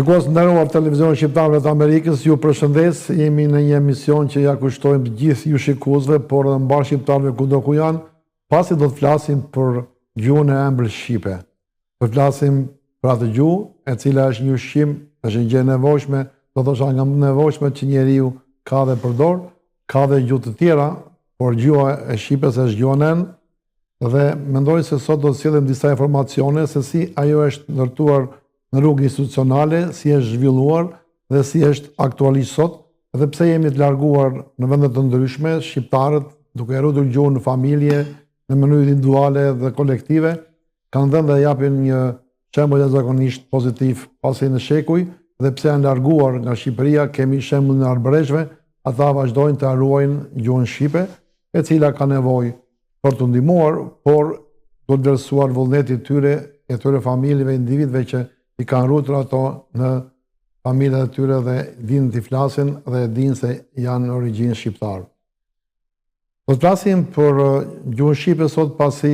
Shikues nderuar televizion shqiptarëve të Amerikës, ju përshëndes, jemi në një emision që ja kushtojmë të gjithë ju shikuesve, por edhe mbar shqiptarëve kudo ku janë, pasi do të flasim për gjuhën e ëmbël shqipe. Do të flasim për atë gjuhë e cila është një ushqim, është një gjë e nevojshme, do të thosha nga më nevojshme që njeriu ka dhe përdor, ka dhe gjuhë të tjera, por gjuha e shqipes është gjuha nënë dhe mendoj se sot do të sillim disa informacione se si ajo është ndërtuar në rrugë institucionale, si është zhvilluar dhe si është aktualisht sot, dhe pse jemi të larguar në vende të ndryshme, shqiptarët, duke rritur gjuhën në familje, në mënyrë individuale dhe kolektive, kanë dhënë dhe japin një shembull jashtëzakonisht pozitiv pasi në shekuj, dhe pse janë larguar nga Shqipëria, kemi shembullin e arbëreshve, ata vazhdojnë të ruajnë gjuhën shqipe, e cila ka nevojë për të ndihmuar, por do të vlerësuar vullneti i tyre e tyre familjeve, individëve që i kanë ruajtur ato në familjet e tyre dhe dinë të flasin dhe dinë se janë origjinë shqiptare. Do të flasim për gjuhën shqipe sot pasi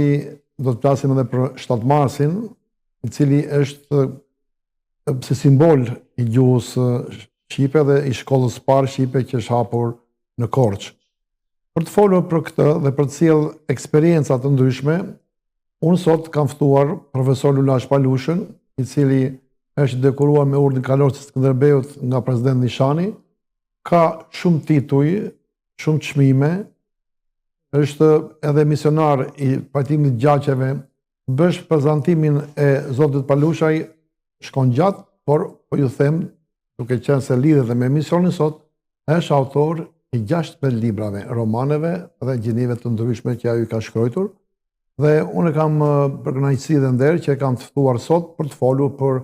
do të flasim edhe për 7 marsin, i cili është si simbol i gjuhës shqipe dhe i shkollës parë shqipe që është hapur në Korçë. Për të folur për këtë dhe për të sjellë eksperienca të ndryshme, unë sot kam ftuar profesor Lulash Palushën, i cili është dekoruar me urdhën kalor të Skënderbeut nga presidenti Nishani, ka shumë tituj, shumë çmime, është edhe misionar i pajtimit gjaqeve, bësh prezantimin e zotit Palushaj, shkon gjatë, por po ju them, duke qenë se lidhet dhe me misionin sot, është autor i 16 librave, romaneve dhe gjinive të ndryshme që ajo i ka shkruar, dhe unë kam për kënaqësi dhe nder që e kam të ftuar sot për të folur për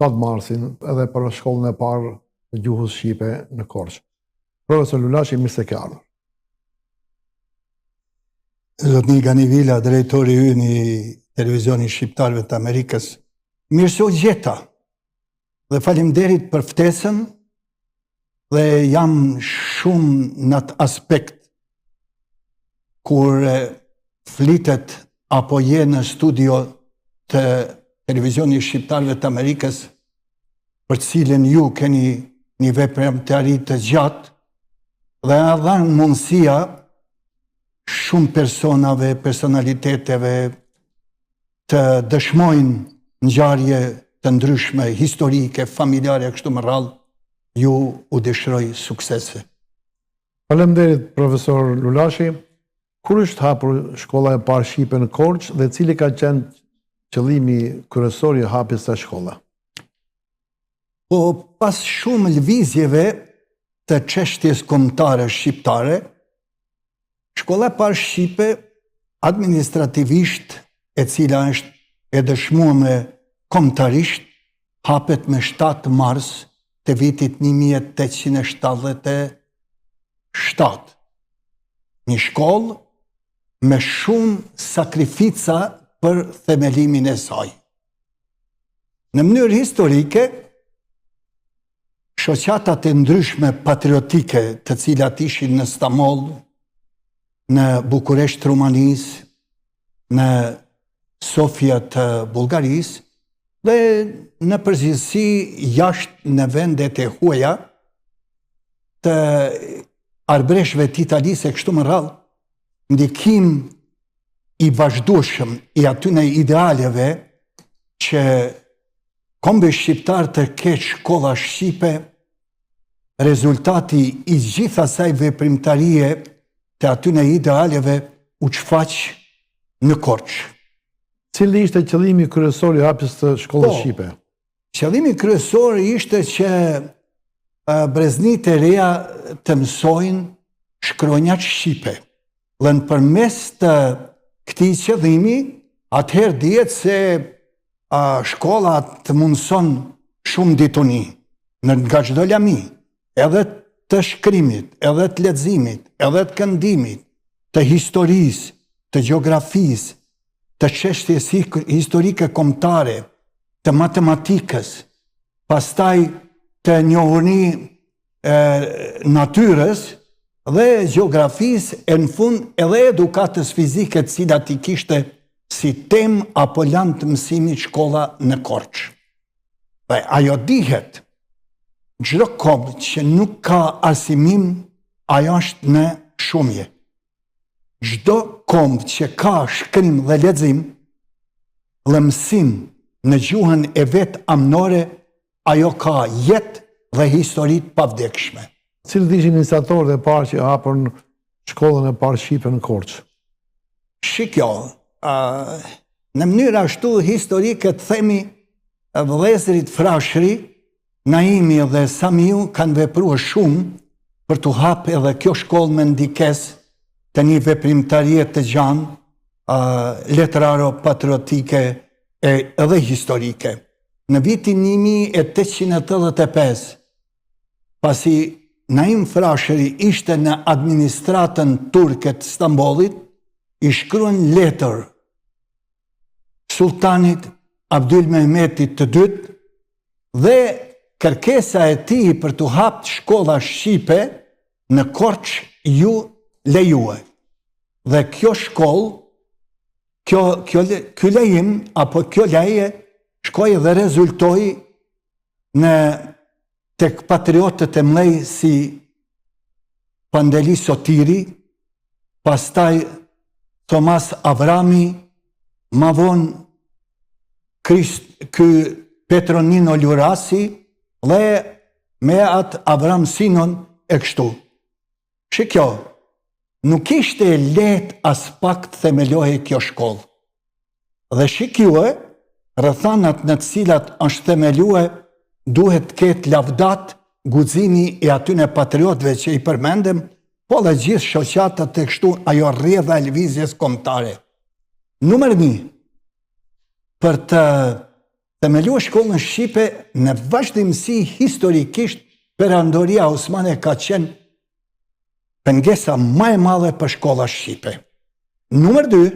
7 marsin edhe për shkollën e parë të gjuhës shqipe në Korçë. Profesor Lulash, mirë se ke ardhur. Zotni Ganivila, drejtori ynë i televizionit shqiptarëve të Amerikës, mirë se u gjeta dhe faleminderit për ftesën dhe jam shumë në atë aspekt kur flitet apo je në studio të televizionit shqiptarëve të Amerikës, për cilin ju keni një veprimtari të gjatë dhe a dhanë mundësia shumë personave, personaliteteve të dëshmojnë ngjarje të ndryshme, historike, familjare, kështu me radhë, ju u dëshiroj suksese. Faleminderit profesor Lulashi. Kur është hapur shkolla e parë shqipe në Korçë dhe cili ka qenë qëllimi kryesor i hapjes së shkolla? Po pas shumë lëvizjeve të çështjes kombëtare shqiptare, shkolla e parë shqipe administrativisht, e cila është e dëshmuar kombëtarisht, hapet me 7 mars të vitit 1877. Një shkollë me shumë sakrifica për themelimin e saj. Në mënyrë historike, shoqatat e ndryshme patriotike të cilat ishin në Stamboll, në Bukuresht të Rumanisë, në Sofia të Bullgarisë dhe në përgjithësi jashtë në vendet e huaja të arbreshve të Italisë e kështu me radhë, ndikim i vazhdueshëm i atyne idealeve që kombi shqiptar të ketë shkolla shqipe, rezultati i gjithë asaj veprimtarie të atyne idealeve u shfaq në Korçë. Cili ishte qëllimi kryesor i hapjes të shkollës shqipe? Qëllimi kryesor ishte që breznit e reja të mësojnë shkronjat shqipe. Dhe në përmes të këtij qëllimi, atëherë dihet se shkolla të mundson shumë dituni nga çdo lami, edhe të shkrimit, edhe të leximit, edhe të këndimit, të historisë, të gjeografisë, të çështjes historike kombëtare, të matematikës, pastaj të njohuri natyrës dhe gjeografisë e në fund edhe edukatës fizike të cilat i kishte si temë apo lan të mësimit shkolla në Korçë. Dhe ajo dihet, çdo kombë që nuk ka arsimim, ajo është në shumje. Çdo kombë që ka shkrim dhe lexim, dhe mësim në gjuhën e vet amnore, ajo ka jetë dhe histori të pavdekshme. Cilët ishin iniciatorët e parë që hapën shkollën e parë shqipe në Korçë? Shikjo, në mënyrë ashtu historike të themi, vëllezërit Frashëri, Naimi dhe Samiu kanë vepruar shumë për të hapë edhe kjo shkollë me ndikes të një veprimtarie të gjanë, letraro-patriotike edhe historike. Në vitin 1885, pasi Naim Frashëri ishte në administratën turke të Stambollit, i shkruan letër Sultanit Abdul Mehmetit të dytë dhe kërkesa e tij për të hapë shkolla shqipe në Korçë ju lejue. Dhe kjo shkollë, ky lejim apo kjo leje shkoi dhe rezultoi në tek patriotët e mëdhenj si Pandeli Sotiri, pastaj Thomas Avrami, ma vonë ky Petronino Lurasi dhe me atë Avram Sinon e kështu. Shikjo, nuk ishte lehtë as pak të themelohej kjo shkollë. Dhe shikjue, rrethanat në të cilat është themelue duhet të ketë lavdat, guximi e atyne patriotëve që i përmendem, po dhe gjithë shoqatat të kështu ajo rrjedha e lëvizjes kombëtare. Numër 1, për të themeluar shkollën shqipe në vazhdimsi historikisht Perandoria Osmane ka qenë pengesa më e madhe për shkolla shqipe. Numër 2,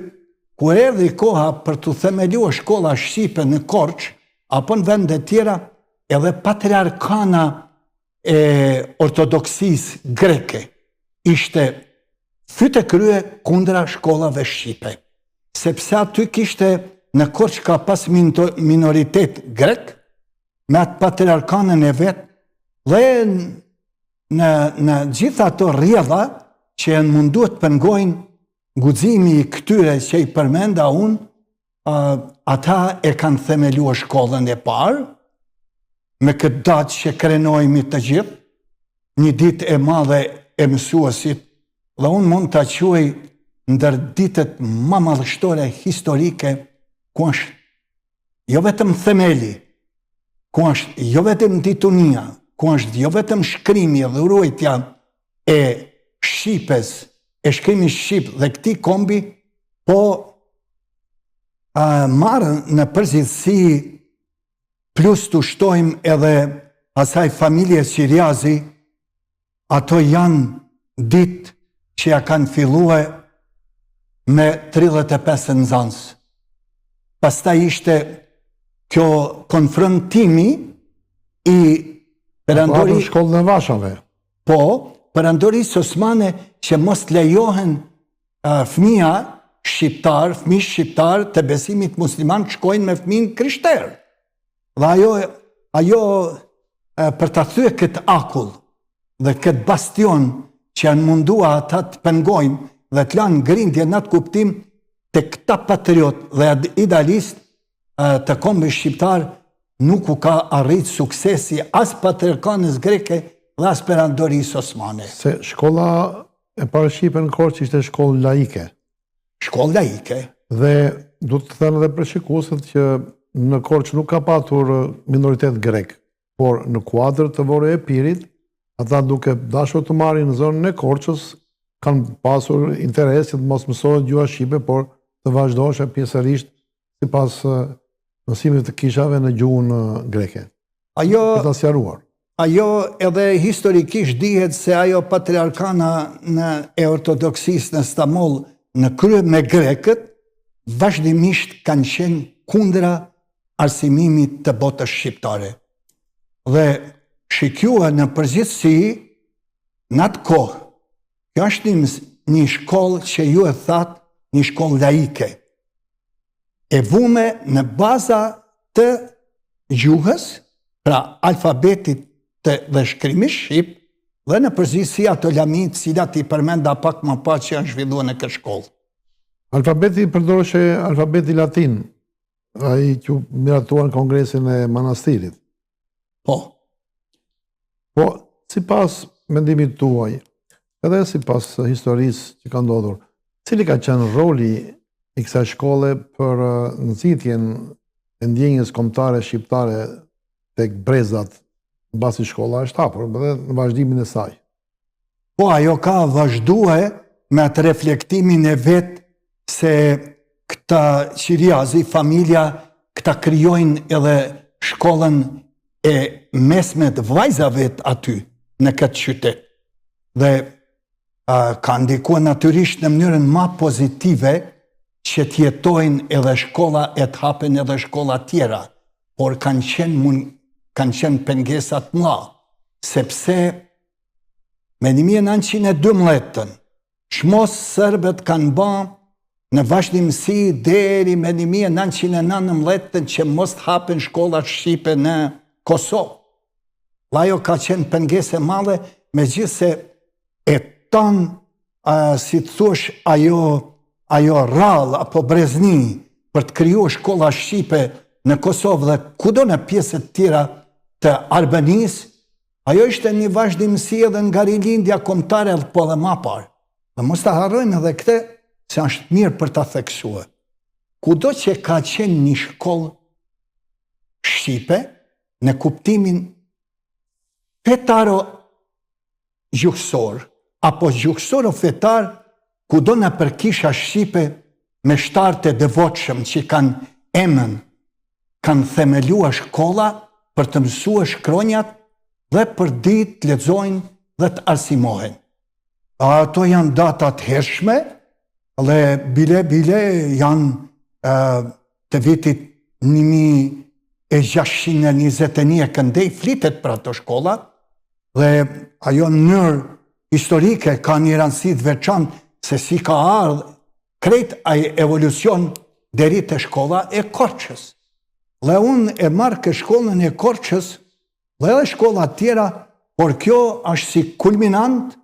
kur erdhi koha për të themeluar shkolla shqipe në Korçë apo në vende tjera, edhe patriarkana e ortodoksisë greke ishte fytë krye kundra shkollave shqipe. Sepse aty kishte në Korçë ka pas minoritet grek, me atë patriarkanën e vetë, dhe në gjitha ato rrjedha që janë munduar të pengojnë guximi i këtyre që i përmenda unë, ata e kanë themeluar shkollën e parë, me këtë datë që krenojmë të gjithë, një ditë e madhe e mësuesit, dhe unë mund të quaj ndër ditët më madhështore historike, ku është jo vetëm themeli, ku është jo vetëm ditunia, ku është jo vetëm shkrimi dhe urojtja e shqipes, e shkrimi shqip dhe këti kombi, po marë në përgjithësi plus të shtojmë edhe asaj familje Qiriazi, ato janë ditë që ja kanë fillue me 35 nxënës. Pastaj ishte kjo konfrontimi i Perandori shkollën e Vashave. Po, Perandorisë Osmane që mos lejohen fëmija shqiptar, fëmijë shqiptar të besimit musliman shkojnë me fëmijën krishter. Dhe ajo për të thyer këtë akull dhe këtë bastion që janë mundua ata të pengojnë dhe të lanë grindje në atë kuptim të këta patriot dhe idealist të kombit shqiptar nuk u ka arrit suksesi as patriarkanës greke dhe as Perandorisë Osmane. Se shkolla e parë shqipe në Korçë ishte shkollë laike. Shkollë laike. Dhe du të thënë edhe për shikuesit që në Korçë nuk ka patur minoritet grek, por në kuadër të Vore e Pirit, ata duke dashur të marrin në zonën e Korçës, kanë pasur interes që të mos mësohet gjuha shqipe, por të vazhdojnë pjesërisht sipas mësimit të kishave në gjuhën greke. Për ta sqaruar. Ajo edhe historikisht dihet se ajo patriarkana e ortodoksisë në Stamboll në krye me grekët, vazhdimisht kanë qenë kundra arsimimit të botës shqiptare. Dhe shikjua në përgjithësi, në atë kohë, kjo është një shkollë që ju e thatë, një shkollë laike, e vume në baza të gjuhës pra alfabetit dhe shkrimi shqip, dhe në përgjithësi ato lamit cilat i përmenda pak më parë që janë zhvilluar në këtë shkollë. Alfabeti përdorëshe alfabeti latin, ai që miratuar në kongresin e manastirit. Po, Po, si pas mendimit tuaj, edhe si pas historisë që ka ndodhur, cili ka qenë roli i kësaj shkolle për nxitjen e ndjenjës kombëtare shqiptare tek brezat, mbasi shkolla është hapur dhe në vazhdimin e saj? po ajo ka vazhdue me atë reflektimin e vetë se këta qiriazi, familja, këta kryojnë edhe shkollën e mesme të vajzave aty në këtë qytet. Dhe ka ndikuar natyrisht në mënyrën ma pozitive që t'jetojnë edhe shkolla e t'hapen edhe shkolla tjera, por kanë qenë pengesat mëdha, sepse me 1912 shmos sërbet kanë ba në vazhdimësi deri me 1919 që mos t'hapen shkollat shqipe në Kosovë. Ajo ka qenë pengese madhe, me gjithë se e tonë, si të thush, ajo rrallë apo brezni për të kriju shkolla shqipe në Kosovë dhe kudo në pjesët tjera të Albanisë, ajo ishte një vazhdimësi edhe nga rilindja kombëtare po dhe ma parë. Dhe mos ta harrojmë edhe këtë, se është mirë për ta theksuar. Kudo që ka qenë një shkollë shqipe, në kuptimin fetaro gjuhësor, apo gjuhësor o fetar, kudo në përkisha shqipe me shtarët e devotshëm që kanë emën, kanë themelua shkolla për të mësua shkronjat dhe për ditë të lexojnë dhe të arsimohen. Ato janë datat hershme dhe bile janë të vitit 1621 këndej flitet për ato shkolla dhe ajo në mënyrë historike ka një rëndësi të veçantë se si ka ardhur krejt ai evolucion deri te shkolla e Korçës. Dhe unë e marrë këtë shkollën e Korçës dhe edhe shkolla tjera, por kjo është si kulminant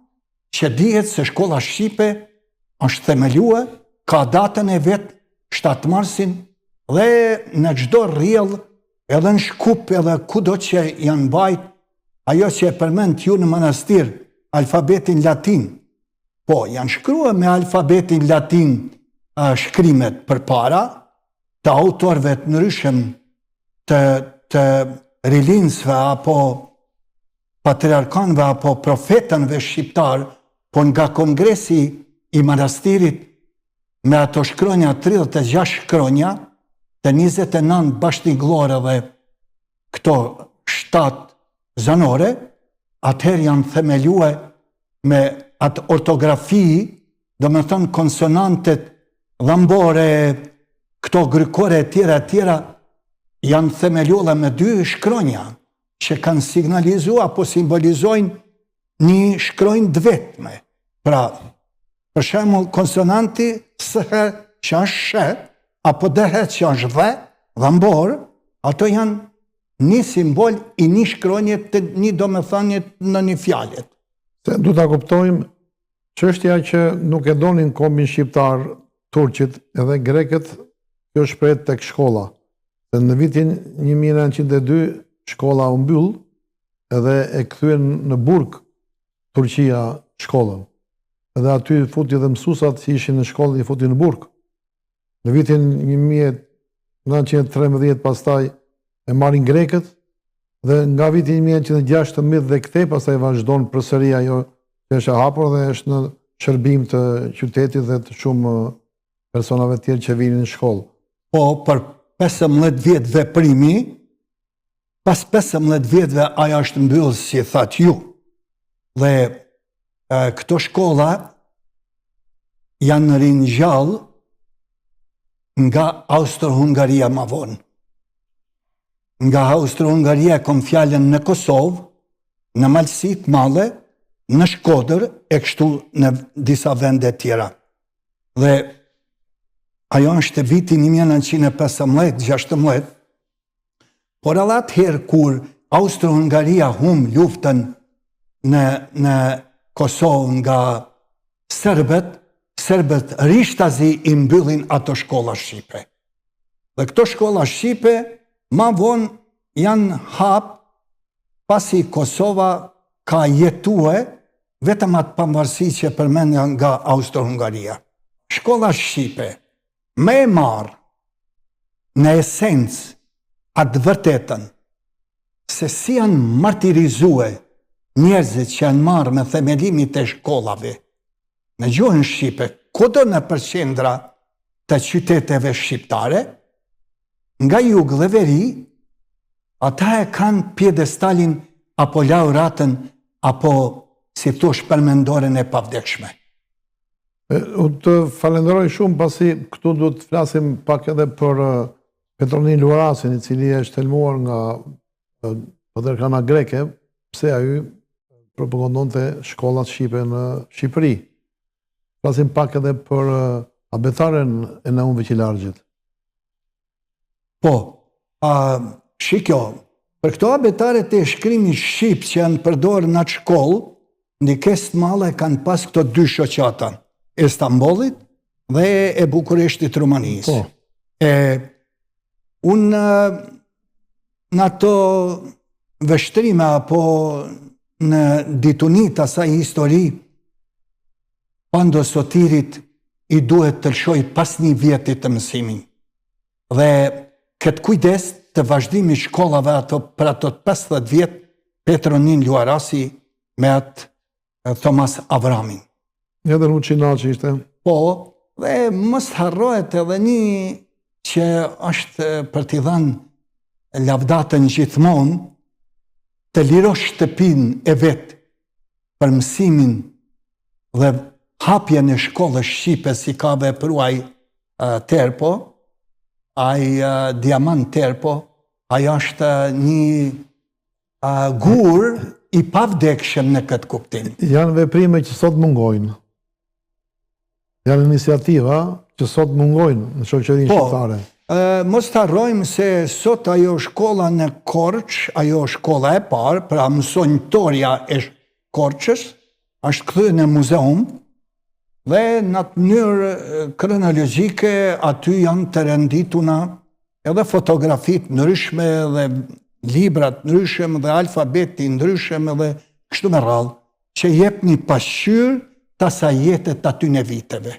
që dihet se shkolla shqipe është themelua, ka datën e vetë 7 marsin dhe në çdo rrjell, edhe në Shkup, edhe kudo që janë bajt, ajo që e përmend ju në manastir, alfabetin latin. Po, janë shkruar me alfabetin latin shkrimet përpara, të autorëve të ndryshëm të rilinsve apo patriarkanëve apo profetënve shqiptar, po nga kongresi i manastirit me ato shkronja 36 shkronja, të 29 bashkëtingëllore dhe këto 7 zanore, atëherë janë themeluar me atë ortografi, do me thënë konsonantet dhambore, këto grykore tjera, janë themeluar me 2 shkronja, që kanë signalizu apo simbolizojnë një shkronjë të vetme. Pra, për shembull, konsonanti SH që është sh, apo DH që është dhe, dhambor, ato janë një simbol i një shkronje të një domethënie në një fjalë. Se du ta kuptojmë çështja që nuk e donin kombin shqiptar turqit edhe grekët, kjo shprehet tek shkolla. Se në vitin 1902 shkolla u mbyll edhe e kthyen në Burg Turqia shkollën. Edhe aty futi dhe mësuesat që ishin në shkollë i futi në Burg. Në vitin 1913 pastaj e marrin grekët dhe nga viti 1916 dhe kthej pastaj vazhdon përsëri ajo që është e hapur dhe është në shërbim të qytetit dhe të shumë personave tjerë që vinin në shkollë. Po, për 15 vjetë veprimi, pas 15 vjetëve aja është mbyllë si thatë ju. Dhe këto shkolla janë ringjallë nga Austro-Hungaria ma vonë. Nga Austro-Hungaria kom fjallën në Kosovë, në Malësit Male, në Shkodër e kështu në disa vende tjera. Dhe ajo është viti 1915-16, por edhe atëherë kur Austro-Hungaria luftën në Kosovë nga serbët rishtazi i mbyllin ato shkolla shqipe. Dhe këto shkolla shqipe ma vonë janë hap pasi Kosova ka jetue vetëm atë pavarësi që përmendja nga Austro-Hungaria. Shkolla shqipe me e marë në esencë atë vërtetën se si janë martirizue njerëzit që janë marrë me themelimit e shkollave në gjuhën shqipe, kudo në përqendra të qyteteve shqiptare, nga jugë dhe veri, ata e kanë pjedestalin apo laureatën apo, si thosh, përmendoren e pavdekshme. U të falenderoj shumë pasi këtu du të flasim pak edhe për Petronin Luarasin, i cili e shtelmuar nga Patriarkana Greke, pse ai propagandonte shkollat shqipe në Shqipëri. Flasim pak edhe për abetaren e Naumve Qilargjit. Po, shikjo, për këto abetaret e shkrimit shqip që janë përdorë në atë shkollë, ndikes të madhe kanë pas këto dy shoqata, e Stambollit dhe e Bukureshtit Rumanisë. Unë në ato vështrime apo në ditunit asaj histori, Pando Sotirit i duhet të lëshoj pas një vjetit të mësimin. Dhe këtë kujdes të vazhdimi shkollave për ato 50 vjet, Petronin Luarasi me atë Thomas Avramin. Edhe në qina që ishte? Po, dhe mos harrohet edhe një që është për t'i dhanë lavdatën gjithmonë, të lirosh shtëpin e vetë për mësimin dhe hapje në shkollës shqipe si ka vepruaj Terpo, ai Diamant Terpo, ai është një gur i pavdekshëm në këtë kuptim. Janë veprime që sot mungojnë. Janë iniciativa që sot mungojnë në shoqërinë shqiptare. Mos të harrojmë se sot ajo shkolla në Korç, ajo shkolla e parë, pra mësonjtoria e Korçës, është kthyer në muzeum dhe në atë mënyrë kronologjike aty janë të rendituna edhe fotografit ndryshme dhe librat ndryshme dhe alfabeti ndryshme dhe kështu me radhë, që jep një pasqyrë të asaj jetet aty në viteve.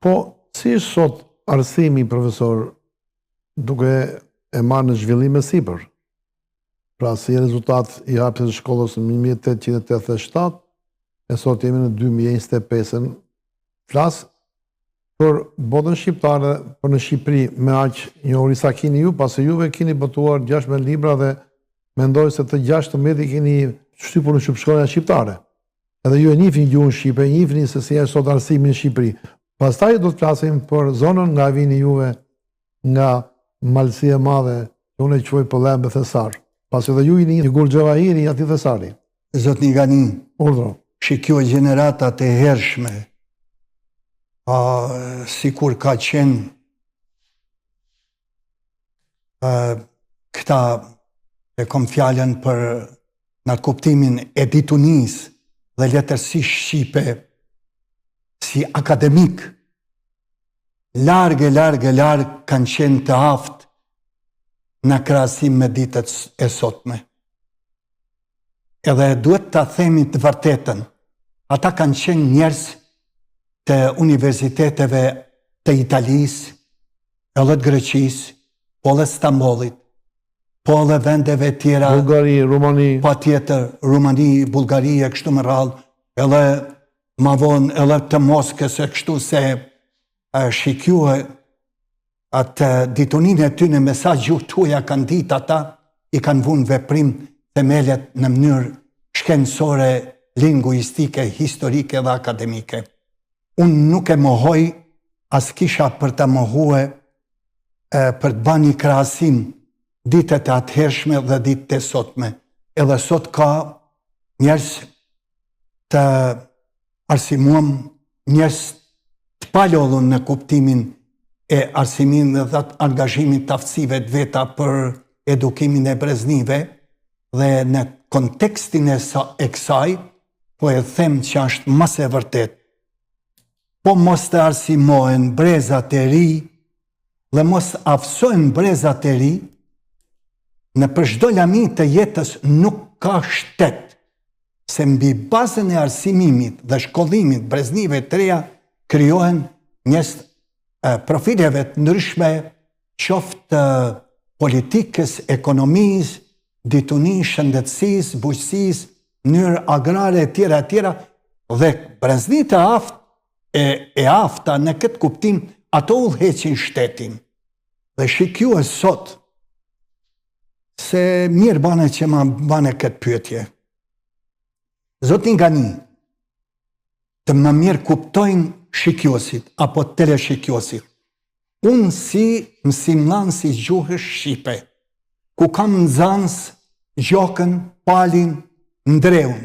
Po, si sot arsimi, profesor, duke e marrë në zhvillime sipër? Pra, si rezultat i hapjes së shkollës në 1887, e sot jemi në 2025, flas për botën shqiptare, për në Shqipëri, me aq njohuri sa kini ju, pasi juve kini botuar 16 libra dhe mendoj se të 16 i kini shtypur në shkolla shqiptare. Edhe ju e njihni gjuhën shqipe, njihni se si është sot arsimi në Shqipëri. Pastaj do të flasim për zonën nga vini juve nga Malësia e Madhe, që unë e quaj Pëllem e Thesar. Pasi edhe ju jeni një gur Gjavahiri aty Thesari. Zotni Gani, Urdhro. Shikjo gjeneratat e hershme, si kur ka qenë këta e kom fjallën për në kuptimin e ditunis dhe letërsi shqipe si akademik, largë kanë qenë të aftë në krahasim me ditët e sotme. Edhe duhet të themi të vërtetën, ata kanë qenë njerëz të universiteteve të Italisë, edhe të Greqisë, po dhe Stambollit, po dhe vendeve tjera, Bulgari, Rumani. Pa tjetër, Rumani, Bulgari e kështu me radhë, edhe ma vonë edhe të Moskës e kështu se shikjue atë ditunin e tyne me sa gjuhë tuja kanë ditë ata, i kanë vunë veprim themelet në mënyrë shkencore, linguistike, historike dhe akademike. Unë nuk e mohoj, as kisha për të mohue për të bani krahasim ditët e atëhershme dhe ditët e sotme. Edhe sot ka njerëz të arsimuam, njerëz të palodhun në kuptimin e arsimin dhe angazhimit të aftësive të veta për edukimin e breznive dhe në kontekstin e kësaj, po e them që është mas e vërtet. Po mos të arsimohen brezat e ri dhe mos afsojnë brezat e ri, në për çdo lami të jetës nuk ka shtet, se mbi bazën e arsimimit dhe shkollimit breznive të reja krijohen njerëz profileve të ndryshme, qoftë politikës, ekonomisë, ditunisë, shëndetësisë, bujqësisë, mënyrë agrare e tjera, dhe breznitë e afta në këtë kuptim, ato udhëheqin shtetin. Dhe shikjues sot, se mirë bane që ma bane këtë pyetje. Zotin nga një, të më mirë kuptojnë shikjuesit, apo teleshikjuesit. Unë si mësimdhënës i gjuhës shqipe, ku kam nxënës gjokën, palin, ndreun,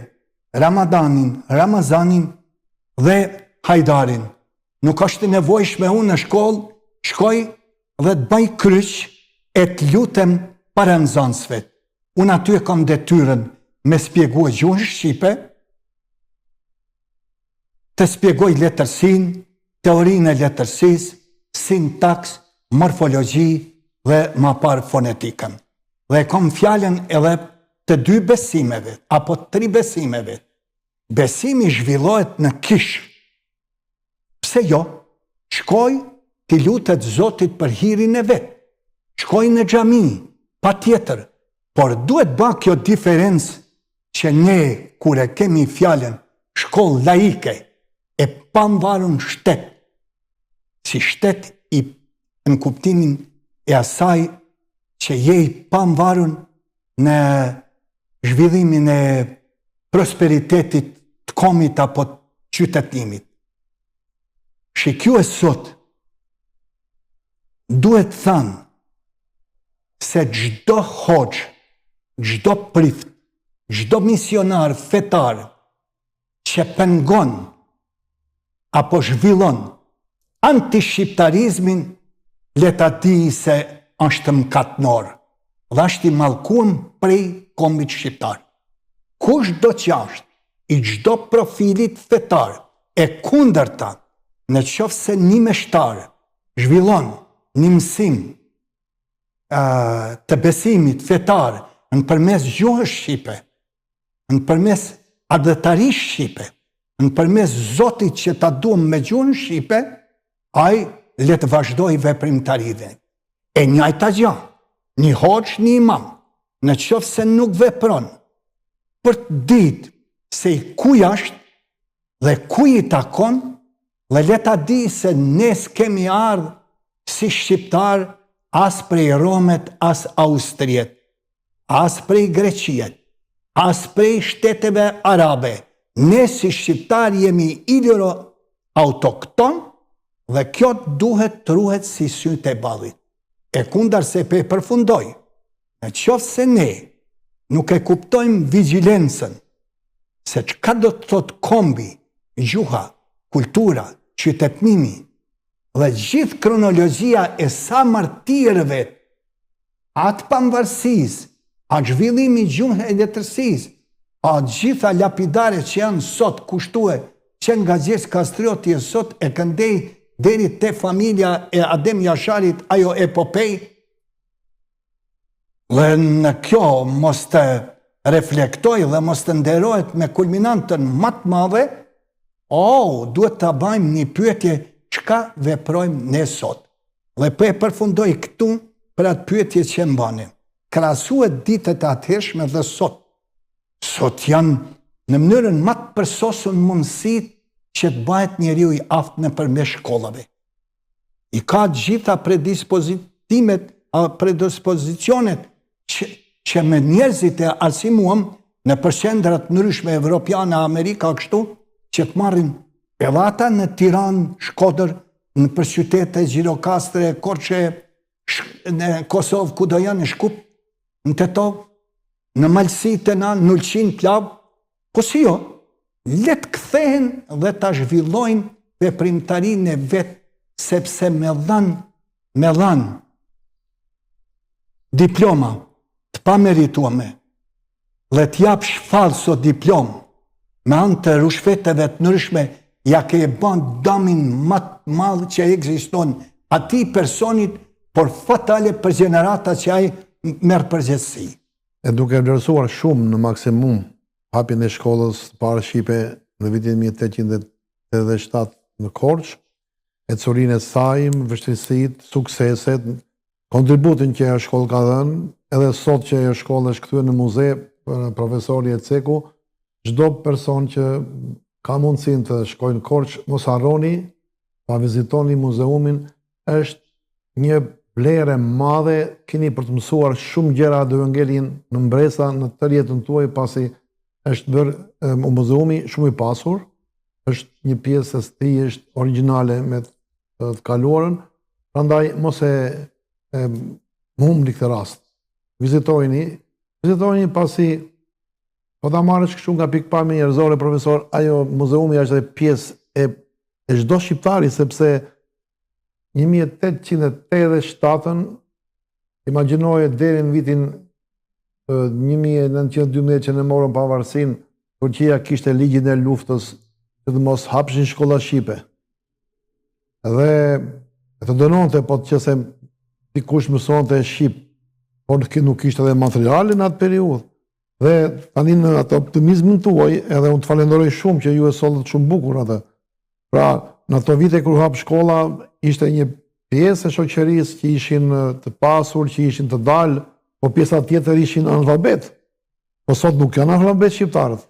Ramadanin, Ramazanin dhe Hajdarin. Nuk është nevojshme unë në shkollë, shkoj dhe të bëj kryq e të lutem para nxënësve. Unë aty e kam detyrën me spjegoj gjuhën shqipe, të spjegoj letërsinë, teorinë e letërsisë, sintaks, morfologji dhe ma parë fonetikën. Dhe kam fjalën edhe të 2 besimeve, apo 3 besimeve. Besimi zhvillohet në kish. Pse jo? Shkoj t'i lutet Zotit për hirin e vetë. Shkoj në xhami, pa tjetër. Por duhet ba kjo diferencë që ne, kur e kemi fjalën shkollë laike, e pamvarun shtet, si shtet në kuptimin e asaj që je i pamvarun në zhvillimin e prosperitetit të komit apo të qytetnimit. Shikjues sot, duhet thënë se çdo hoxh, çdo prift, çdo misionar fetar që pengon apo zhvillon antishqiptarizmin, le ta di se është mëkatnor dhe është i mallkuar prej kombit shqiptar. Kushdo që është i çdo profilit fetar e kundërta, në qoftë se një meshtar zhvillon një mësim të besimit fetar nëpërmes gjuhës shqipe, nëpërmes adhëtarisë shqipe, nëpërmes Zotit që ta duam me gjuhën shqipe, ai le të vazhdoj veprimtarive. E njëjta gjë, një hoxh, një imam, në qoftë se nuk vepron për të ditë se i kuj është dhe kuj i takon, dhe le ta di se ne s'kemi ardhur si shqiptar as prej Romet, as Austriet, as prej Greqiet, as prej shteteve arabe. Ne si shqiptar jemi iliro autokton dhe kjo duhet të ruhet si sytë e ballit. E kundër se pe përfundoj, në qoftë se ne nuk e kuptojmë vigjilencën, se çka do të thotë kombi, gjuha, kultura, qytetnimi, dhe gjithë kronologjia e sa martirëve, atë pamvarësisë, atë zhvillimi i gjuhës e letërsisë, atë gjitha lapidare që janë sot kushtue, që nga Gjergj Kastrioti e sot e këndej deri te familja e Adem Jasharit, ajo epopej, dhe në kjo mos të reflektoj dhe mos të nderohet me kulminantën më të madhe, duhet të bëjmë një pyetje, çka veprojmë ne sot. Dhe po e përfundoj këtu për atë pyetje që mbani. Krahasuet ditët e atëhershme dhe sot. Sot janë në mënyrën më të përsosur mundësitë që të bëhet njeriu i aftë nëpërmes shkollave. I ka gjitha predispozicionet që me njerëzit e arsimuam në përqendrat ndryshme evropiane, Amerika, kështu, që të marrin pellata në Tiranë, Shkodër, në përqytete, Gjirokastre, Korçë, në Kosovë, ku do janë, në Shkup, në Tetov, në Malësitë, në Ulqin, Plavë, po si jo, le të kthehen dhe ta zhvillojnë veprimtarinë e vet, sepse me dhanë diploma, pa merituame, dhe t'japsh falso diplom, me anë të rushfeteve të nërshme, ja ke e ban damin më të madh që ekziston atij personit, por fatale për gjenerata që ai merr përgjegjësi. E duke vlerësuar shumë në maksimum hapjen e shkollës parë shqipe në vitin 1887 në Korçë, e curinë e saj, vështirësitë, sukseset, kontributin që ajo shkollë ka dhënë, edhe sot që ajo shkollë është kthyer në muze për profesori Eceku, çdo person që ka mundësinë të shkojnë në Korçë, mos harroni, pa vizitoni muzeumin, është një vlerë e madhe, keni për të mësuar shumë gjëra dhe evangelin në mbresa në të jetën tuaj, pasi është bërë muzeumi shumë i pasur, është një pjesë e tij është origjinale me të kaluarën, prandaj mos e humbni këtë rast. Vizitojeni pasi po ta marrësh kështu nga pikpamja njerëzore, profesor, ajo muzeumi është edhe pjesë e çdo shqiptari, sepse 1887 imagjinoje deri në vitin 1912 që ne morëm pavarësinë, Turqia kishte ligjin e luftës që të mos hapshin shkolla shqipe. Dhe të dënonte po të qëse dikush mësonte shqip, por nuk kishte edhe materiale në atë periudhë. Dhe tani në atë optimizmin tuaj, edhe unë të falenderoj shumë që ju e sollët shumë bukur atë. Pra, në ato vite kur hap shkolla, ishte një pjesë e shoqërisë që ishin të pasur, që ishin të dalë, po pjesa tjetër ishin analfabet. Po sot nuk janë analfabet shqiptarët.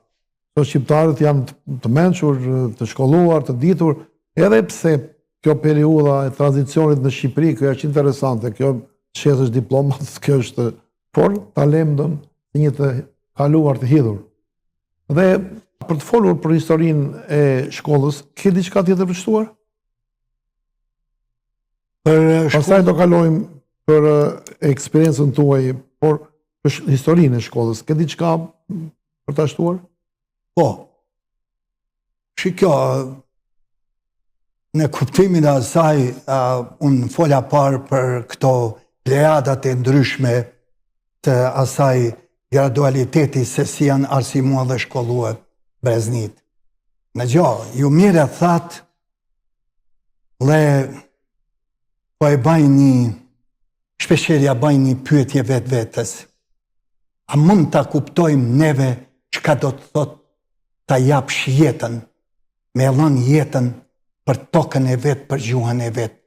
Sot shqiptarët janë të mençur, të shkolluar, të ditur, edhe pse kjo periudha e tranzicionit në Shqipëri, kjo është interesante, kjo shesësh diplomat, kjo është, por ta lëmdëm një të kaluar të hidhur. Dhe për të folur për historinë e shkollës, ke diçka tjetër për shtuar? Pastaj do kalojmë për eksperiencën tuaj, por për historinë e shkollës, ke diçka për ta shtuar? Po. Shiko, në kuptimin e asaj, unë fola parë për këto plejadat e ndryshme të asaj gradualiteti se si janë arsimua dhe shkollua breznit. Në gjo, ju mire thatë, dhe po e bajnë një, shpesherja bajnë një pyetje vetë vetës. A mund të kuptojmë neve çka do të thot të japsh jetën, me lën jetën për tokën e vetë, për gjuhën e vetë,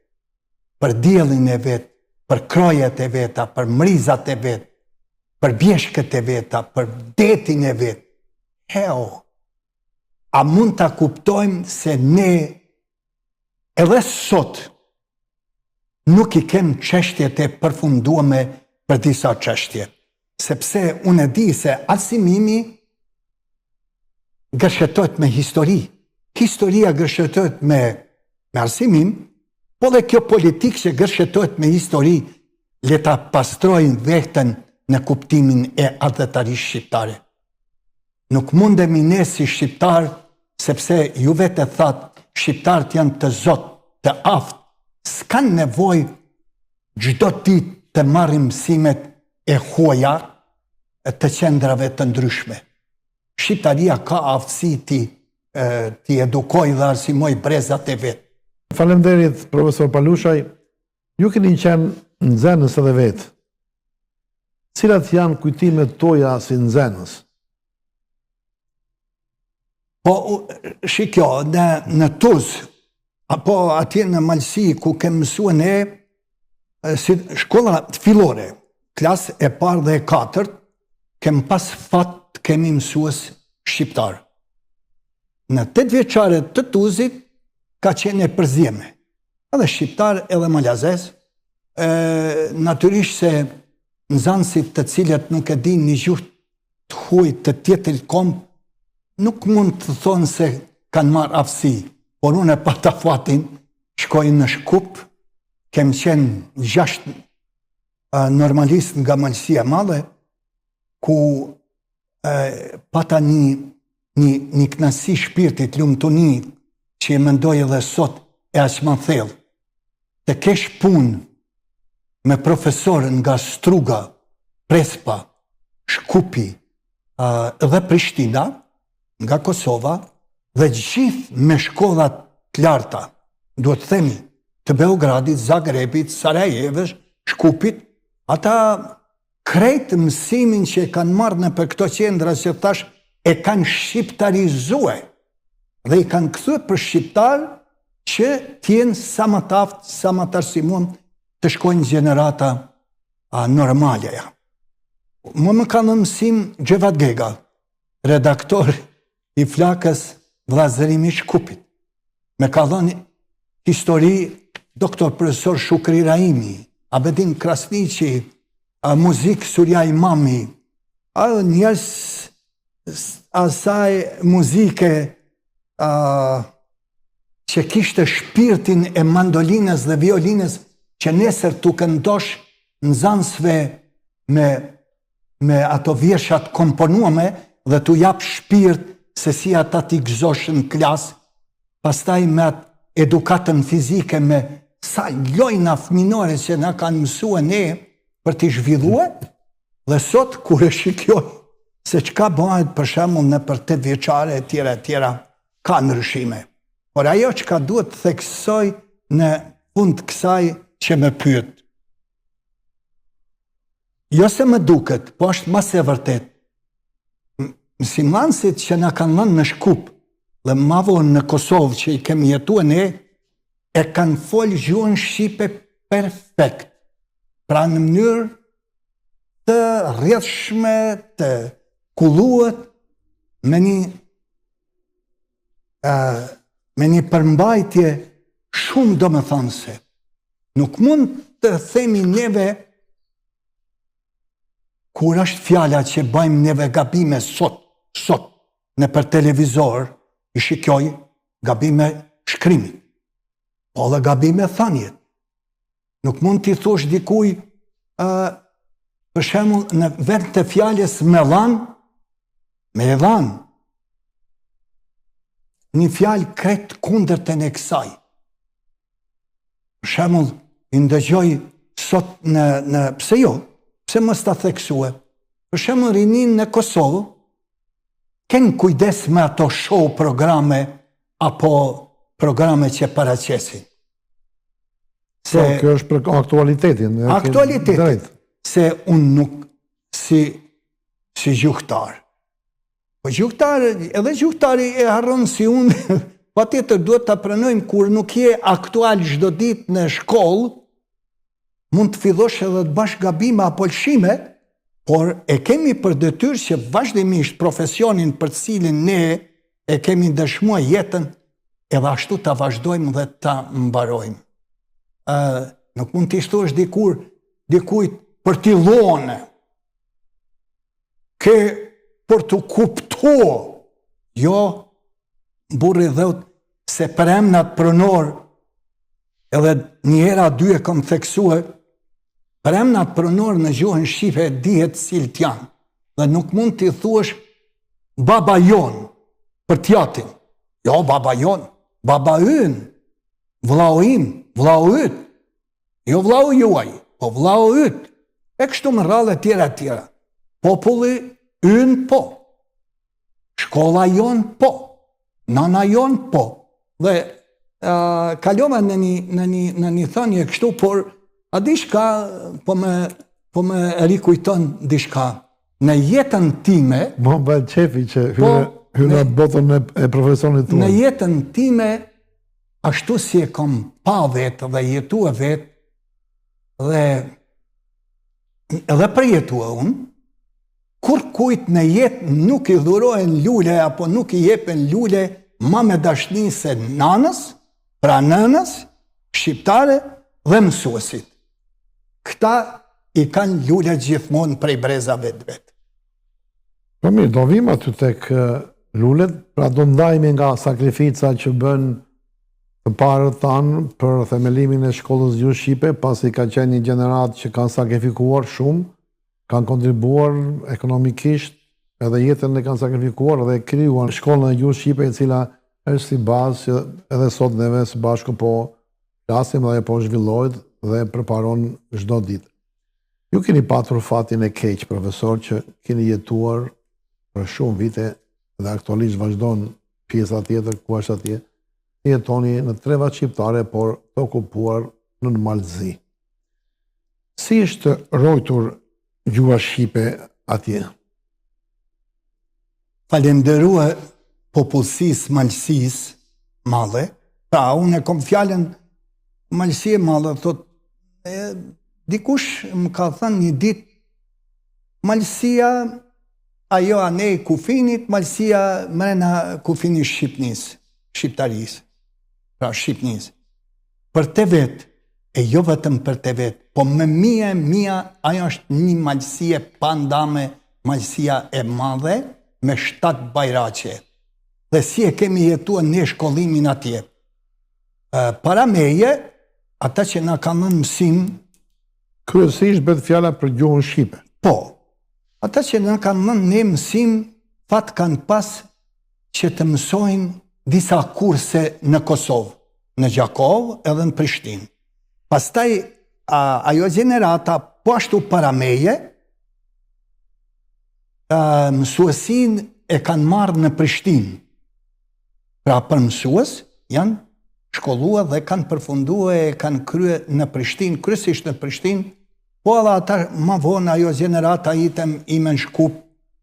për diellin e vetë, për krojet e veta, për mrizat e vetë, për bjeshkët e veta, për detin e vetë. Heo, a mund të kuptojmë se ne edhe sot nuk i kem çështjet e përfunduame për disa çështje. Sepse unë e di se arsimimi gërshetohet me histori. Historia gërshetohet me arsimim, po dhe kjo politikë që gërshetohet me histori, le ta pastrojnë vetën në kuptimin e ardhëtarisë shqiptare. Nuk mundemi ne si shqiptar, sepse ju vetë thatë, shqiptarët janë të zotë, të aftë, s'kan nevojë çdo ditë të marrim mësimet e huaja të qendrave të ndryshme. Shqiptaria ka aftësi ti edukoj dhe arsimoj brezat e vetë. Faleminderit, profesor Palushaj. Ju keni qenë nxënës edhe vetë. Cilat janë kujtimet toja si nxënës? Po, shikjo, në Tuzë, apo atje në Malsi, ku kemë mësua ne, si shkolla fillore, klasë e parë dhe e katërt, kemë pas fat kemi mësues shqiptar. Në 8 vjeçare të Tuzit, ka qenë e përzjeme. Edhe shqiptar, edhe malazes, natyrisht se nxënësit të cilët nuk e din një gjuhë të huaj të tjetrit kom, nuk mund të thonë se kanë marrë aftësi, por unë e pata fatin, shkoj në Shkup, kem qenë 6 normalist nga Malësia Madhe, ku pata një knasi shpirtit, lumtuni, që e mendoj edhe sot e aq më thellë. Të kesh punë me profesorën nga Struga, Prespa, Shkupi dhe Prishtina, nga Kosova, dhe gjithë me shkollat të larta, duhet të themi, të Beogradit, Zagrebit, Sarajevës, Shkupit, ata krejt mësimin që e kanë marrë në për këto qendra që thash e kanë shqiptarizue dhe i kanë këthyë për shqiptar që t'jenë sa më taft, sa më tarsimon të shkojnë gjenerata normaleja. Më ka në mësim Gjevat Gega, redaktor i Flakës Vllazërimi Shkupit. Me ka dhënë histori doktor profesor Shukri Raimi, Abedin Krasniqi, muzik Surja Imami, njerës asaj muzike që kishte shpirtin e mandolinës dhe violinës që nesër t'u këndosh në zansve me ato vjershat komponuame dhe t'u jap shpirt se si ata t'i gëzosh në klas, pastaj me atë edukatën fizike me sa lojna fëminore që na kanë mësue ne për t'i zhvillue, dhe sot kur e shikjoj se çka bëhet për shembull në për 8 vjeçare e tjera, ka ndryshime. Por ajo çka duhet të theksoj në fund kësaj që më pyet. Jo se më duket, po është mas e vërtet. Mësimdhënësit që na kanë dhënë në Shkup dhe më vonë në Kosovë që i kemi jetuar ne, e kanë folë gjuhën shqipe perfekt. Pra në mënyrë të rrjedhshme, të kulluar me një përmbajtje shumë domethënëse. Nuk mund të themi neve kur është fjala që bëjmë neve gabime sot në për televizor, i shikjoj gabime shkrimit, po dhe gabime thanjet. Nuk mund t'i thosh dikuj, për shembull, në vend të fjalës me dhan, një fjalë krejt kundërtën e kësaj. Për shembull, i ndëgjoj sot pse mos ta theksue. Për shembull, rinin në Kosovë, kenë kujdes me ato show programe apo programe që paraqesin. Kjo është për aktualitetin. Aktualitetin. Se unë nuk si gjuhtar. Po edhe gjuhtari e harron si unë, patjetër duhet ta pranojmë kur nuk je aktual çdo ditë në shkollë, mund të fillosh edhe të bash gabime apo lëshime, por e kemi për detyrë që vazhdimisht profesionin për të cilin ne e kemi dëshmuar jetën, edhe ashtu ta vazhdojmë dhe ta mbarojmë. Nuk mund t'i thosh dikujt për t'i dhone, ke për t'u kuptuar. Jo, burri dheut se për emnat pronor, edhe njëra dy e kam theksue, për emnat pronor në gjuhën shqipe dihet cilët janë, dhe nuk mund t'i thuash baba jon për t'jatin. Jo, baba jon, baba yn, vllau im, vllau yt, jo vllau juaj, po vllau yt, e kështu më radhë tjera. Populli yn po, shkolla jon po, nana jon po, dhe kalova në një thënie kështu, por a dishka po më rikujton dishka. Në jetën time... Më bëjt qefi që hyra botën e profesionit tuaj. Në jetën time, ashtu si e kam pa vetë dhe jetu e vetë, dhe edhe përjetua unë, kur kujt në jetë nuk i dhurohen lule apo nuk i jepen lule ma me dashni se nanës, pra nënës, shqiptare dhe mësuesit. Këta i kanë lule gjithmonë prej brezave të vetë. Po mirë, do vim aty tek lulet, pra do ndajmi nga sakrifica që bën të parët tanë për themelimin e shkollës gjuhë shqipe, pasi ka qenë një gjenerat që kanë sakrifikuar shumë, kanë kontribuar ekonomikisht, edhe jetën e kanë sakrifikuar dhe krijuar shkollën e gjuhë shqipe e cila është si bazë që edhe sot neve së bashku po flasim dhe po zhvillohet dhe përparon çdo ditë. Ju keni patur fatin e keq, profesor, që keni jetuar për shumë vite dhe aktualisht vazhdon pjesa tjetër ku është atje, jetoni në trevat shqiptare, por të okupuar në Malzi. Si është rojtur gjuha shqipe atje? Falenderua popullsisë Malësisë madhe, pra unë e kom fjallën Malësi e madhe, thot, dikush më ka thënë një ditë, Malësia, ajo ane i kufinit, Malësia mrena kufinit shqiptarisë, pra Shqipnisë. Për te vetë, e jo vetëm për te vetë, po me mia, ajo është një Malësie pandame, Malësia e madhe, me 7 bajraqe. Dhe si e kemi jetuar në shkollimin atje. Para meje, ata që na kanë dhënë mësim, Kryesisht bëhet fjala për gjuhën shqipe. po, ata që na kanë dhënë ne mësim, fat kanë pas që të mësojnë disa kurse në Kosovë, në Gjakov edhe në Prishtinë. Pastaj, ajo gjenerata, po ashtu para meje, mësuesin e kanë marrë në Prishtinë. Pra për mësues janë shkollua dhe kanë përfundua e kanë krye në Prishtinë, kryesisht në Prishtinë, po edhe ata ma vonë ajo gjenerata ime në Shkup,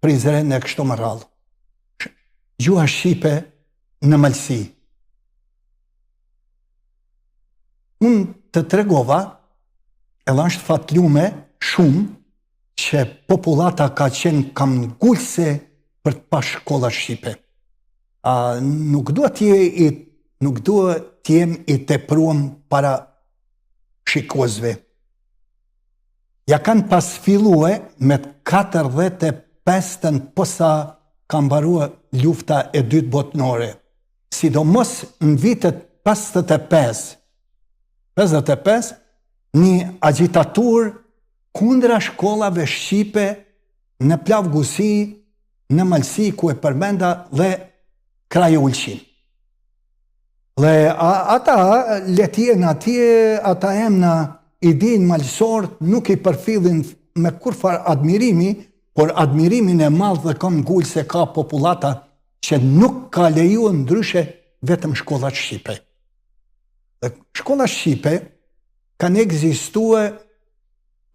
Prizren e kështu më radhë. Gjuha shqipe në Malësi. Unë të tregova, edhe është fatlume shumë, që populata ka qenë kam ngulse për të pa shkolla shqipe. Nuk duhet të jem i tepruam para shikuesve. Ja kanë pas fillue me 45 posa ka mbarua lufta e dytë botnore. Sidomos në vitet 55, një agitatur kundra shkollave shqipe në Plavgusi, në Malësi, ku e përmenda dhe Krajulqin. Dhe ata letjen atje, ata emna i din malësor, nuk i përfillin me kurfar admirimi, por admirimin e madh dhe kam ngull se ka populata që nuk ka lejuar ndryshe vetëm shkollat shqipe. Dhe shkollat shqipe kanë ekzistuar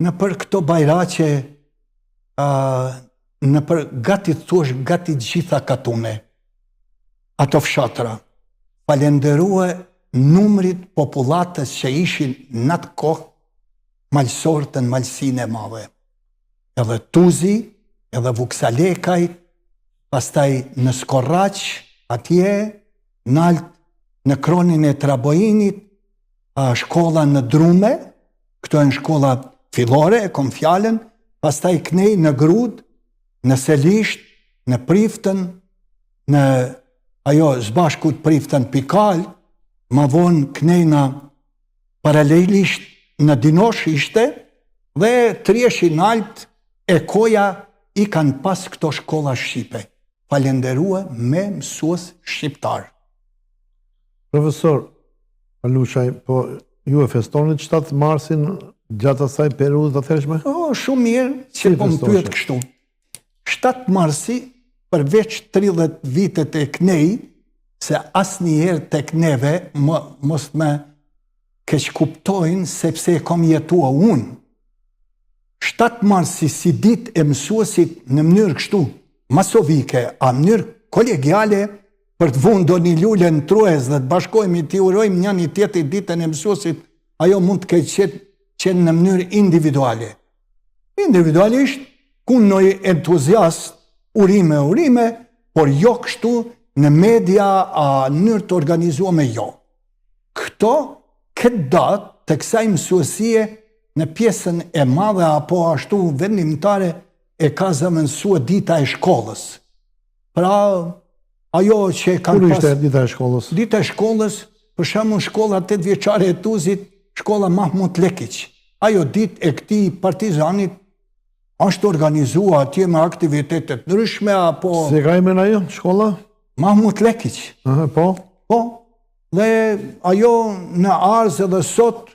në për këto bajraqe, në për gati gjitha katune, ato fshatra, falenderua numrit popullatës që ishin në atë kohë malësorët në Malësinë e madhe. Edhe Tuzi, edhe Vuksalekaj, pastaj në Skorraq, atje, nalt në kronin e Trabojinit, shkolla në Drume, këto e në shkolla fillore, e kom fjallën, pastaj knej në Grud, në Selisht, në Priftën, në ajo zbashkut Priftën Pikal, ma vonë knej në paralelisht në Dinosh ishte, dhe Trieshin Alt e Koja i kanë pas këto shkolla shqipe, falenderua me mësues shqiptar. Profesor Alushaj, po ju e festonit 7 marsin gjatë asaj periudhë të thershme? Shumë mirë që po më pyet kështu. 7 marsi, përveç 30 vitet e knej, se asnjëherë tek neve mos me keq kuptojnë sepse e kom jetua unë. 7 marsi si ditë e mësuesit në mënyrë kështu masovike, a mënyrë kolegiale, për të vunë do një lullë në truez dhe të bashkojmë i t'i urojmë një një tjetër ditën e mësuesit, ajo mund të keq qenë në mënyrë individuale. Individualisht, kun nëj entuziast, urime, por jo kështu në media a mënyrë të organizuame jo. Këtë datë të kësaj mësuesie në pjesën e madhe apo ashtu vendimtare e ka zëvendësua dita e shkollës. Pra, ajo që kanë Kur ishte dita e shkollës? Dita e shkollës, për shembull shkolla 8 vjeçare e Tuzit, shkolla Mahmut Lekić. Ajo ditë e këtij partizanit është organizuar atje me aktivitete të ndryshme apo Si ka emrin ajo shkolla? Mahmut Lekić. Po. Po. Dhe ajo në Arzë dhe sot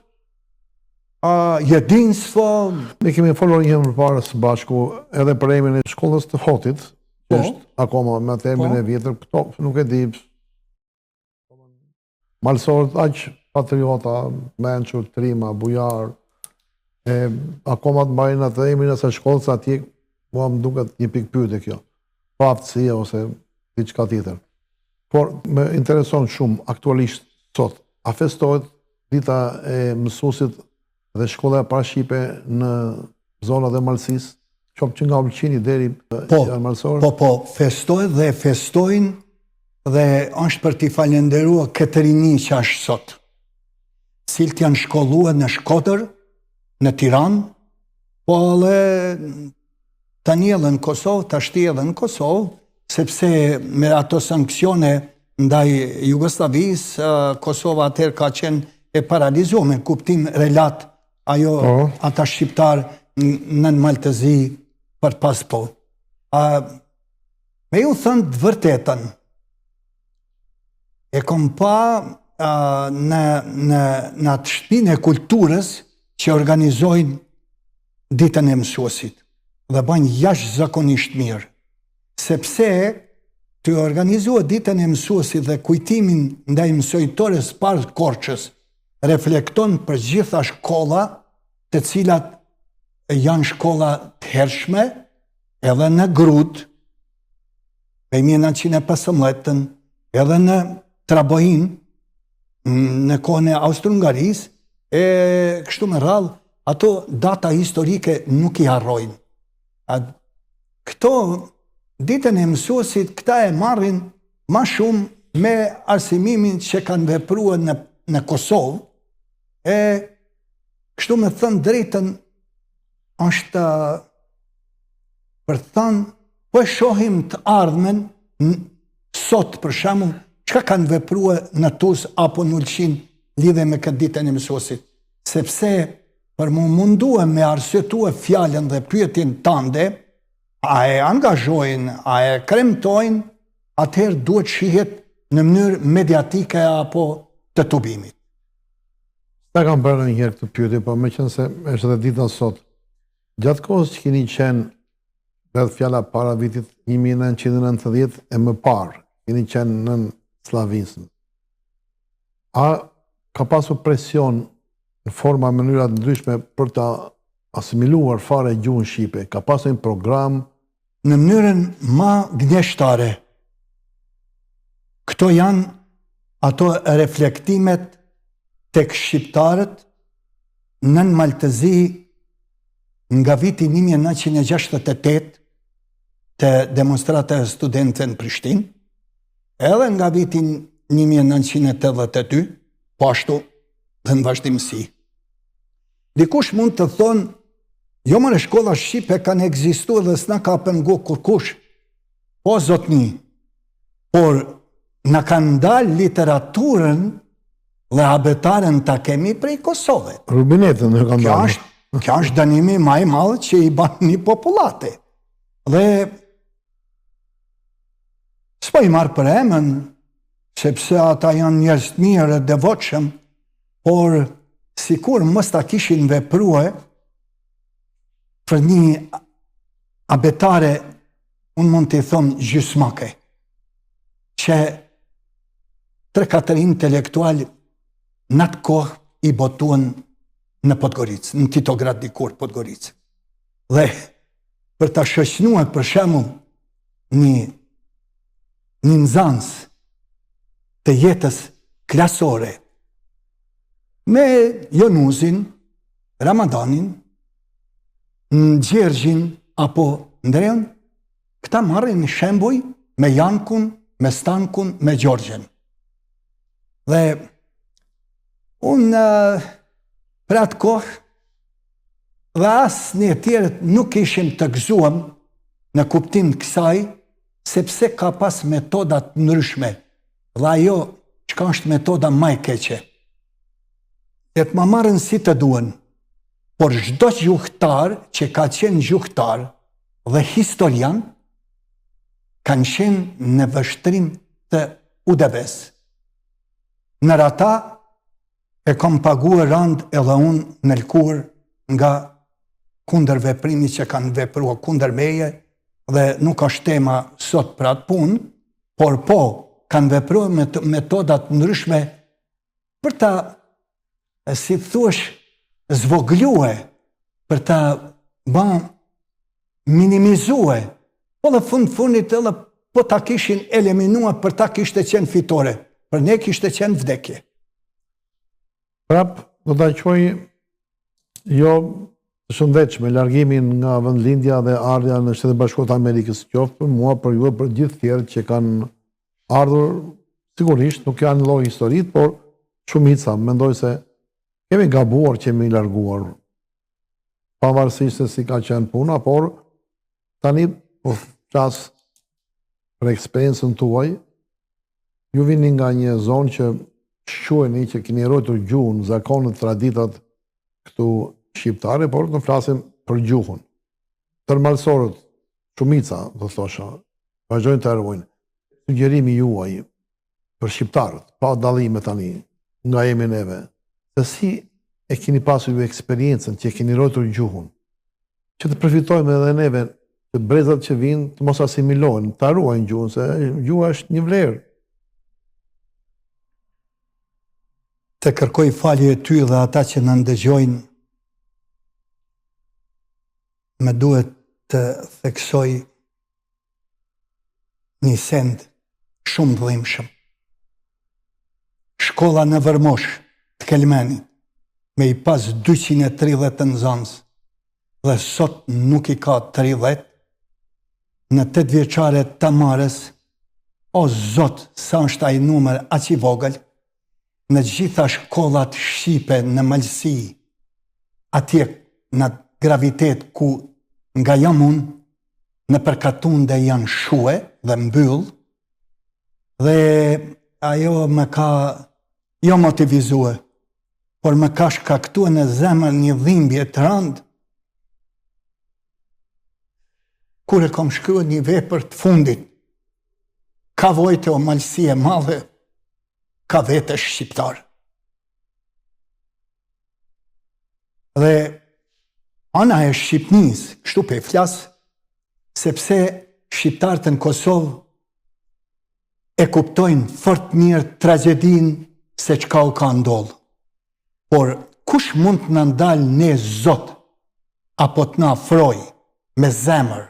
jedinstvo. Ne kemi folur një herë përpara së bashku edhe për emrin e shkollës të Hotit, që është akoma me termin e vjetër, këto nuk e di. Malsorët aq patriota, mençur, trima, bujar, akoma të mbajnë atë emrin e së shkollës atje, mua më duket një pikë pyetje kjo. Pa aftësia ose diçka tjetër. Por më intereson shumë aktualisht sot, a festohet dita e mësuesit dhe shkolla e parashqipe në zonat e Malësisë, qoftë që nga Ulqini deri janë malësorë? Po, festohet dhe festojnë dhe është për t'i falenderuar këtë rini që është sot. Cilët janë shkolluar në Shkodër, në Tiranë, po edhe tani edhe në Kosovë, tashti edhe në Kosovë, sepse me ato sankcione ndaj Jugosllavisë, Kosova atëherë ka qenë e paralizuar me kuptim relat ata shqiptar në Maltëzi për pas po. Me ju thënë të vërtetën, e kom pa në atë shtëpinë e kulturës që organizojnë ditën e mësuesit dhe bëjnë jashtëzakonisht mirë, sepse të organizua ditën e mësuesit dhe kujtimin ndaj mësojtores parë Korçës reflekton për gjitha shkolla të cilat janë shkolla të hershme edhe në Grut, me 1915, edhe në Trabojin, në kohën e Austro-Hungarisë, kështu me radhë, ato data historike nuk i harrojnë. Këto ditën e mësuesit, këta e marrin ma shumë me arsimimin që kanë vepruar në Kosovë, kështu me thënë drejtën, është për thënë, po e shohim të ardhmen sot për shembull, çka kanë vepruar në Tuzë apo në Ulqin lidhe me këtë ditën e mësuesit, sepse për më mundua me arsyetua fjalën dhe pyetjen tande, a e angazhojnë, a e kremtojnë, atëherë duhet shihet në mënyrë mediatike apo të tubimit. Ta kam bërë një herë këtë pyetje, po meqense është edhe dita sot. Gjatë kohës që keni qenë rreth fjala para vitit 1990 e më parë, keni qenë në Slavisën. A ka pasur presion në forma mënyra të ndryshme për ta asimiluar fare gjuhën shqipe? Ka pasur një program në mënyrën më gënjeshtare? Këto janë ato reflektimet tek shqiptarët nën Maltëzi nga viti 1968 të demonstrata e studentëve në Prishtinë, edhe nga vitin 1982, po ashtu dhe në vazhdimësi. Dikush mund të thonë, jo mëre shkolla shqipe kanë ekzistuar dhe s'na ka pengu kurkush, po zotni, por na kanë dalë literaturën dhe habetaren ta kemi prej Kosovës. Rubinetën në kanë dalë. Kjo është dënimi më i madh që i bën një popullate. Dhe s'po i marr për emën, sepse ata janë njerëz të mirë e devotshëm, por sikur mos ta kishin vepruar për një abetare, unë mund të them gjysmake, që 3-4 intelektual në atë kohë i botuan në Podgoricë, në Titograd dikur Podgoricë. Dhe për ta shoqënuar për shembull një nxënës të jetës klasore me Jonuzin, Ramadanin, Gjergjin apo Ndreun, këta marrin shembuj me Jankun, me Stankun, me Gjorgjen. Dhe unë për atë kohë dhe asë një tjerët nuk ishim të gëzuam në kuptim të kësaj, sepse ka pas metodat ndryshme, dhe ajo çka është metoda më e keqe. E të ma marrën si të duen, por çdo gjuhëtar që ka qenë gjuhëtar dhe historian, kanë qenë në vështrim të UDV-s. Nër ata e kam paguar rand edhe unë në lkur nga kundër veprimi që kanë vepruar kundër meje, dhe nuk është tema sot për atë punë, por po kanë vepruar me metodat ndryshme për ta, si thuash, zvoglue, për ta minimizue, po dhe fundit edhe po ta kishin eliminua, për ta kishte qenë fitore, për ne kishte qenë vdekje. Prap, do ta quaj jo të shëndetshme largimin nga vendlindja dhe ardha në Shtetet Bashkuara të Amerikës, qoftë për mua, për ju, për gjithë tjerët që kanë ardhur, sigurisht nuk janë lloj historit, por shumica mendoj se kemi gabuar që jemi larguar. Pavarësisht se si ka qenë puna, por tani po flas për eksperiencën tuaj, ju vini nga një zonë që shquheni që keni ruajtur gjuhën, zakonet, traditat këtu shqiptare, por të flasim për gjuhën. Tërmalsorët, shumica, do thosha, vazhdojnë të ruajnë. Sugjerimi juaj për shqiptarët, pa dallime tani, nga jemi neve, se si e keni pasur ju eksperiencën që keni ruajtur gjuhën, që të përfitojmë edhe neve, që brezat që vinë të mos asimilohen, të ruajnë gjuhën, se gjuha është një vlerë. Të kërkoj falje ty dhe ata që në ndëgjojnë, me duhet të theksoj një send shumë dhimbshëm. Shkolla në Vërmosh të Kelmenit, me i pas 230 nxënës, dhe sot nuk i ka 30, në 8 vjeçare të marës, o Zot, sa është ai numër aq i vogël, në gjitha shkollat shqipe në Malësi, atje në gravitet ku nga jam unë, në përkatunde janë shue dhe mbyll, dhe ajo më ka jo motivizue, por më ka shkaktuar në zemër një dhimbje të rëndë, kur e kam shkruar një vepër të fundit, ka vojtë o Malësi e madhe, ka vete shqiptar. Dhe ana e Shqipnis, kështu pe flas, sepse shqiptarët në Kosovë e kuptojnë fort mirë tragedin se çka u ka ndodhur. Por kush mund të na ndalë ne Zot, apo të na afroj me zemër,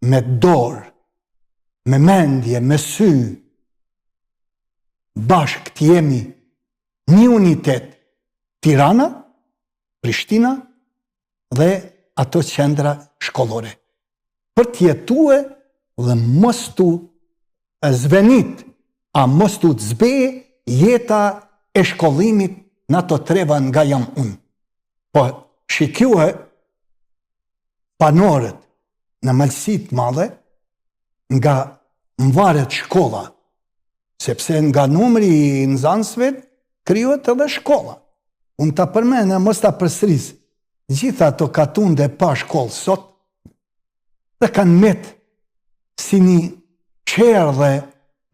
me dorë, me mendje, me sy, bashkë të jemi një unitet, Tirana, Prishtina dhe ato qendra shkollore. Për të jetue dhe mos tu zvenit, a mos tu të zbeje jeta e shkollimit në ato treva nga jam unë. Po shikjue panorët në Malësit madhe nga mvaret shkolla, sepse nga numri i nxënësve krijohet edhe shkolla. Unë ta përmend, mos ta përsëris. Gjitha ato katunde pa shkollë sot, dhe kanë met si një qerdhe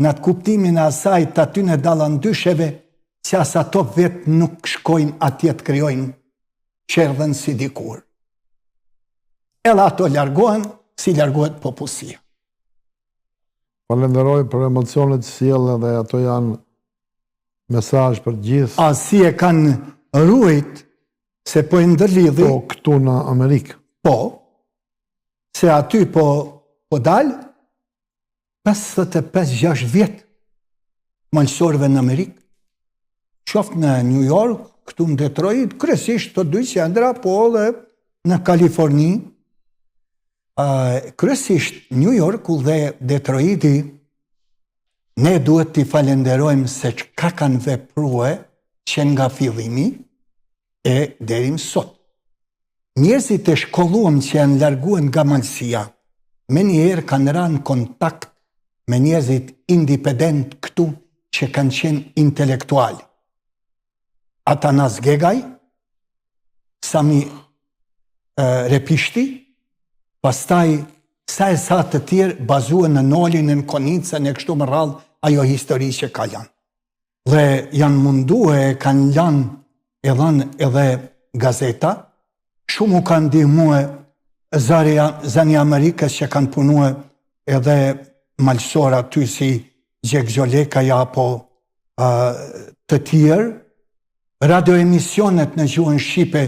në atë kuptimin e asaj të atyne dallandysheve, që as ato vetë nuk shkojnë atje të krijojnë qerdhen si dikur. Edhe ato largohen si largohet popullsia. Falenderoj për emocionet që sjellë dhe ato janë mesazh për gjithë. A si e kanë ruajt se po e ndërlidhi. Po këtu në Amerikë. Po, se aty po dalë 55-6 vjetë malësorëve në Amerikë, qoftë në New York, këtu në Detroit, kryesisht të dy qendra, po dhe në Kaliforni, kryesisht New Yorku dhe Detroiti, ne duhet t'i falenderojmë se çka kanë veprue që nga fillimi e deri më sot. Njerëzit e shkolluam që janë larguar nga Malësia, me njerë kanë rënë kontakt me njerëzit independent këtu që kanë qenë intelektuali. Atanas Gegaj, Sami Repishti, pastaj sa e sa të tjerë bazuan në Nolin, në Konicën, e kështu më radhë, ajo histori që ka janë. dhe janë mundu e kanë lanë edhe gazeta, shumë u kanë ndihmue zani Amerikës që kanë punue edhe malësor aty si Gjek Gjolekaja apo të tjerë, radioemisionet në gjuhën Shqipe,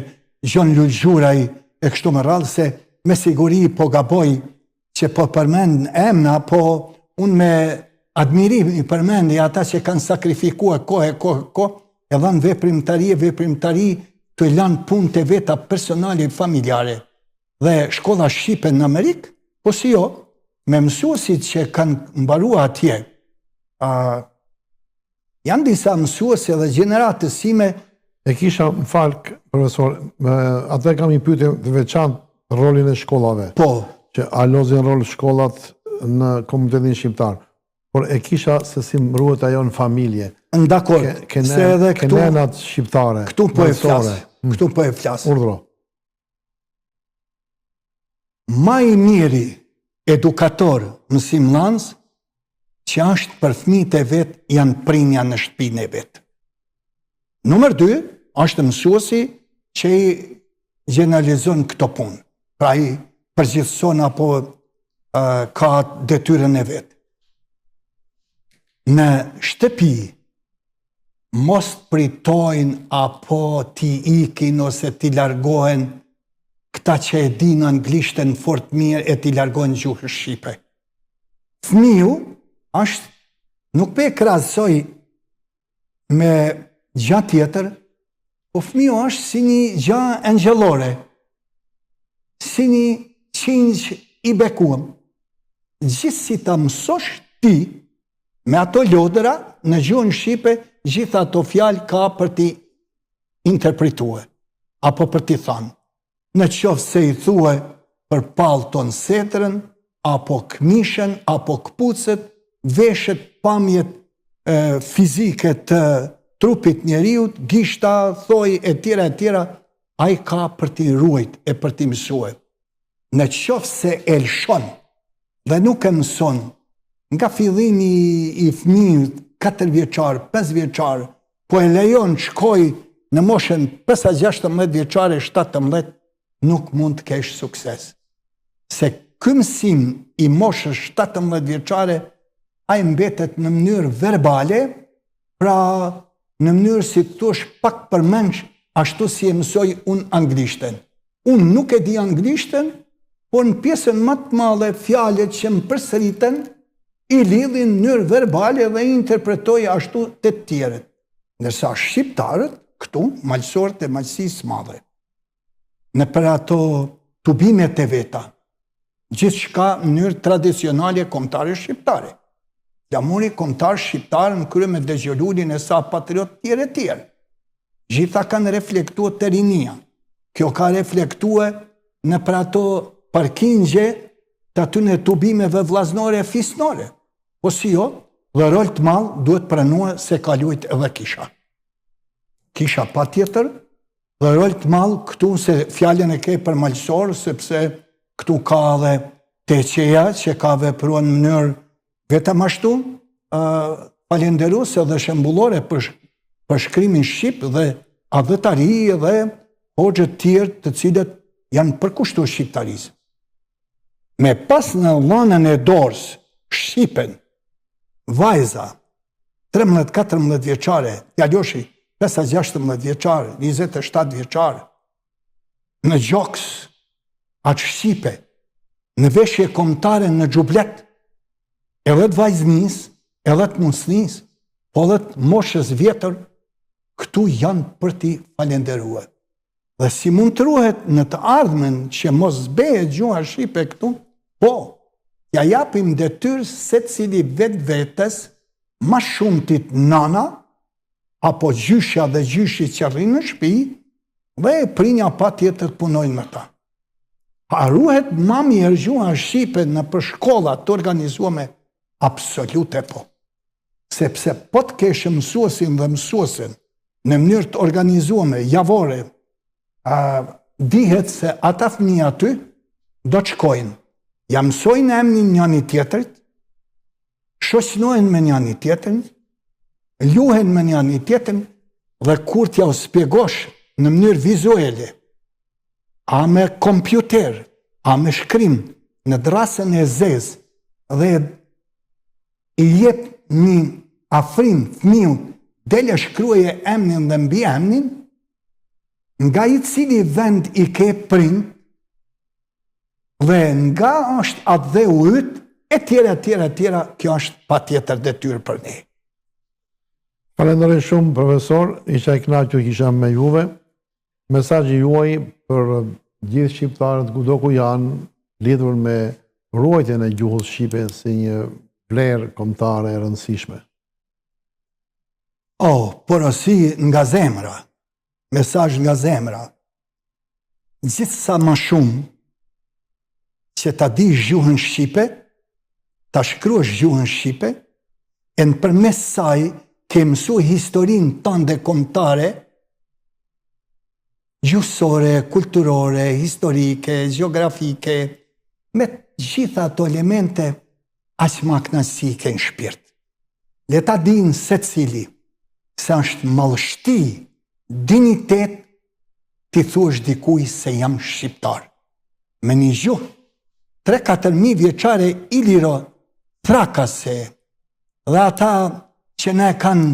Gjon Lulgjuraj e kështu me radhë, se me siguri po gaboj që po përmend emna, po unë me admirim i përmendi ata që kanë sakrifikua kohë, e dhanë veprimtari të i lanë punë të veta personale i familjare. Dhe shkolla Shqipe në Amerikë, po si jo, me mësuesit që kanë mbarua atje, janë disa mësuesi dhe gjeneratës sime. E kisha, më falë, profesor, atë kam i pyetje të veçantë rolin e shkollave. Po. Që a lozin rol shkollat në komunitetin shqiptar. Por e kisha se si mruhet ajo në familje. Ndakord, se edhe këtu... Kenenat shqiptare. Këtu po e flasë. Urdhro. Ma i miri edukator mësim lansë, që është për fëmijët e vetë janë prinja në shtëpinë e vetë. Numër 2, është mësuesi që i gjenalizon këto punë. Pra i përgjithson apo ka detyrën e vetë. Në shtëpi, mos pritojnë apo ti ikin ose ti largohen këta që e dinë anglishtën fort mirë e ti largohen gjuhën shqipe. Fëmiu është, nuk pe krahasoj me gjë tjetër, po fëmiu është si një gjë angjëllore, si një qingj i bekuar. Gjithsi ta mësosh ti me ato lodra në gjuhën shqipe, gjitha ato fjalë ka për ti interpretuar apo për ti thënë. Në qoftë se i thue për pallton setrën, apo këmishën, apo këpucët, veshët, pamjet fizike të trupit njeriut, gishta, thoj, e tjera, a i ka për t'i ruajt e për t'i mësue. Në qoftë se e lëshon dhe nuk e mëson, nga fillimi i fëmijët 4 vjeçar, 5 vjeçar, po e lejon shkoj në moshën 5-16 vjeçare, 17, nuk mund të kesh sukses. Se ky mësim i moshës 17 vjeçare, a i mbetet në mënyrë verbale, pra në mënyrë si të thush pak përmendsh, ashtu si e mësoj unë anglishtën. Unë nuk e di anglishtën, por në pjesën më të madhe fjalët që më përsëriten, i lidhin në mënyrë verbale dhe i interpretoj ashtu të tjerët. Ndërsa shqiptarët, këtu, malësorët e malësisë madhe, në për ato tubimet e veta, gjithë shka në mënyrë tradicionale kombëtare shqiptare. Flamuri kombëtar shqiptar në krye me Dëgjolullin e sa patriot tjerë. Gjitha kanë reflektuar të rinia. Kjo ka reflektuar në për ato parkingje të atyne tubimeve vllaznore e fisnore. Po si jo, dhe rol të malë duhet pranua se ka luajt edhe kisha. Kisha pa tjetër, dhe rol të malë këtu se fjallën e ke për malësor, sepse këtu ka dhe teqeja që ka vepruar në mënyrë vetëm ashtu, falenderuese dhe shembullore për shkrimin shqip dhe adhëtari dhe hoxhët tjerë të cilët janë përkushtuar shqiptarisë. Me pas në dhënën e dorës shqipen, vajza 13-14 vjeçare, djaloshi 5-16 vjeçare, 27 vjeçare, në gjoks atë shqipe, në veshje kombëtare në xhublet, edhe të vajznis, edhe të musnis, po edhe të moshës vjetër, këtu janë për ti falenderuar. Dhe si mund të ruhet në të ardhmen që mos zbehet gjuha shqipe këtu, po, ja japim detyrë secili vetes, ma shumtit nana, apo gjyshja dhe gjyshi që rrinë në shtëpi, dhe prinja pa tjetër të punojnë me ta. A ruhet ma mirë gjuha shqipe në për shkollat të organizuame? Absolute po. Sepse po të keshë mësuesin dhe mësuesin në mënyrë të organizuame, javore, dihet se ata fëmijë aty do të shkojnë. Ja mësojnë emnin njëri tjetrit, shoqënohen me njëri tjetrin, luhen me një tjetrin dhe kur t'ja u spjegosh në mënyrë vizuale, a me kompjuter, a me shkrim, në drasën e zezë dhe i jep një afrim fëmijut, dele shkruaje emnin dhe mbi emnin, nga i cili vend i ke prind, dhe nga është atë dhe ujt, e tjera, kjo është pa tjetër detyrë për ne. Falenderoj shumë, profesor, isha i kënaqur që kisha me juve. Mesazhi juaj për gjithë shqiptarët kudo ku janë lidhur me ruajtjen e gjuhës shqipe si një vlerë kombëtare e rëndësishme. Porosi nga zemra, mesazh nga zemra. Gjithsa më shumë që ta dish gjuhën shqipe, ta shkruash gjuhën shqipe, e nëpërmes saj ke mësu historinë tënde kombëtare, gjuhësore, kulturore, historike, gjeografike, me gjitha ato elemente, aq më kënaqësi ke në shpirt. Le ta dinë secili se është mallështi, dinitet, ti thuash dikuj se jam shqiptar. Me një gjuhë 3-4 vjeçare iliro trakase, dhe ata që ne kanë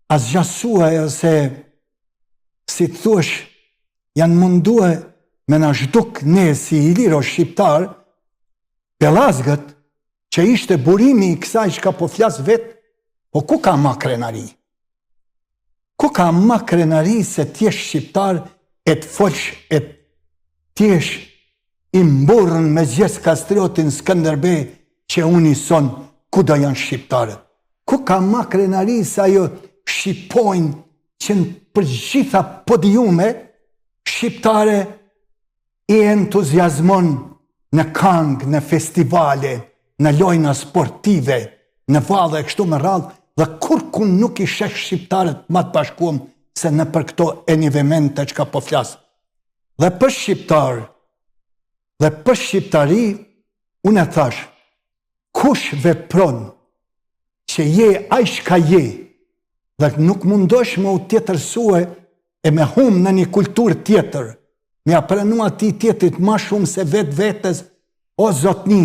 asgjasua ose si të thuash janë mundue me na zhduk ne si iliro shqiptar, pelazgët që ishte burimi i kësaj që ka po flas vet, po ku ka ma krenari? Ku ka ma krenari se t'jesh shqiptar e t'folsh e t'jesh i mburën me Gjes Kastriotin Skënderbej që unë i son ku do janë shqiptarët? Ku ka ma krenari se ajo shqipojnë që në përgjitha podiume shqiptare i entuziazmon në këngë, në festivale, në lojna sportive, në valle e kështu me radhë, dhe kur kun nuk i sheh shqiptarët ma të bashkuam se në për këto evente që ka po flasë. Dhe për shqiptar, dhe për shqiptari, unë e thash, kush vepron që je aq ka je, dhe nuk mundosh me u tjetërsue e me hum në një kulturë tjetër, me aprenu ati tjetrit ma shumë se vetë vetës, o zotni,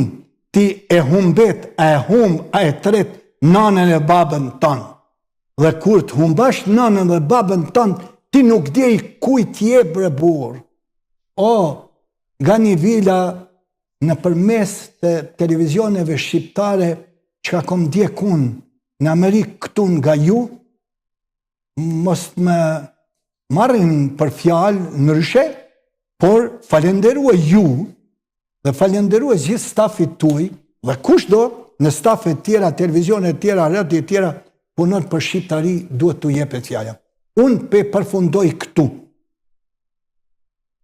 ti e humbet, a e hum, a e tret, nanën e babën tanë. Dhe kur të humbash nanën dhe babën tanë, ti nuk djej kujt je bre burë. Nga një vila në përmes të televizioneve shqiptare që ka kom djekun në Amerikë këtu nga ju, mos me marrin për fjalë ndryshe, por falenderua ju dhe falenderua gjithë stafit tuaj dhe kushdo në stafet tjera, televizionet tjera, radio tjera, punon për shqiptari, duhet t'u jepet fjala. Unë pe përfundoj këtu.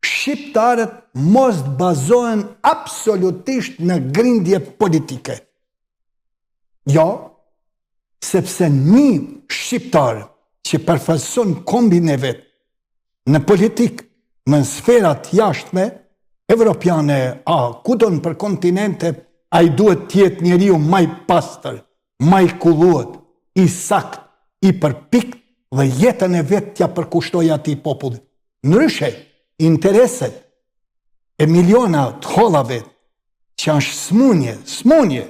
Shqiptarët mos bazohen absolutisht në grindje politike. Jo, sepse një shqiptar që përfaqëson kombin e vet në politikë, në sferat jashtme, evropiane, kudon për kontinente, a i duhet tjetë njeriu maj pastër, maj kulluat, i sakt, i përpikt, dhe jetën e vetë tja përkushtoj ati popullit. Ndryshe, intereset e miliona të hollave që është smunje,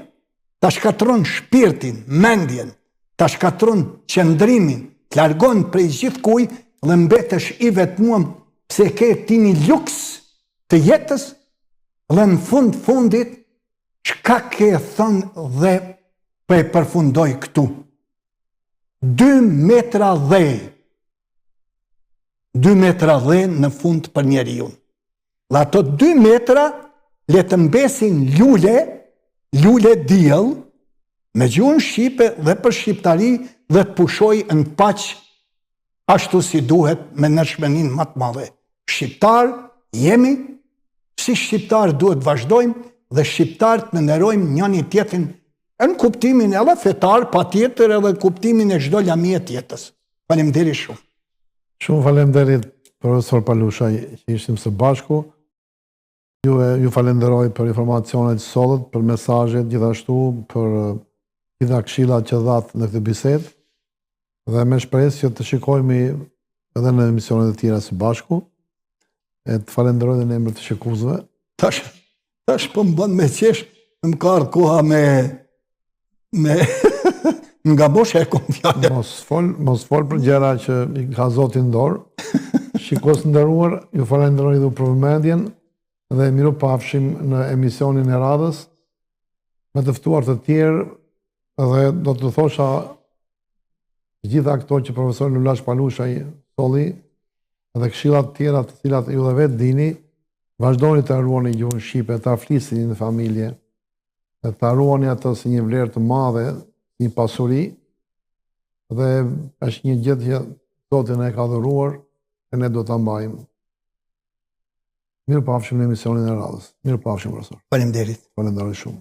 ta shkatron shpirtin, mendjen, ta shkatron qëndrimin, të largon prej gjithë kuj dhe mbetesh i vetmuam pse ke ti një luks të jetës dhe në fundit çka ke thënë dhe për e përfundoj këtu. 2 metra dhe në fund për njeriu. Dhe ato 2 metra le të mbesin lule diell me gjuhën shqipe dhe për shqiptari dhe të pushoj në paq ashtu si duhet me nëshmenin më të madhe. Shqiptar jemi, si shqiptar duhet vazhdojmë dhe shqiptar të nënderojmë njëni tjetrin në kuptimin edhe fetar, pa tjetër edhe kuptimin e çdo lamie tjetës. Faleminderit shumë. Shumë faleminderit, profesor Palushaj, që ishim së bashku. Ju falenderoj për informacionet sotët, për mesazhet, gjithashtu për gjitha këshillat që dhatë në këtë bisedë. Dhe me shpresë që të shikojmë edhe në emisionet e tjera së bashku, e të falenderoj dhe në emër të shikuesve. Tash po më bën me qesh, më ka ardhur koha me nga bosh e kom fjallë. Mos fol për gjëra që i ka Zoti në dorë. Shikues nderuar, ju falenderoj dhe për vëmendjen dhe miru pafshim në emisionin e radhës me të ftuar të tjerë dhe do të thosha gjitha këto që profesor Lulash Palusha i solli dhe këshillat tjera të cilat ju dhe vetë dini, vazhdoni të ruani gjuhën shqipe, ta flisni në familje, ta ruani atë si një vlerë të madhe, një pasuri, dhe është një gjë që Zoti na e ka dhuruar e ne do ta mbajmë. Mirupafshim në emisionin e radhës. Mirupafshim, profesor. Faleminderit. Falenderoj shumë.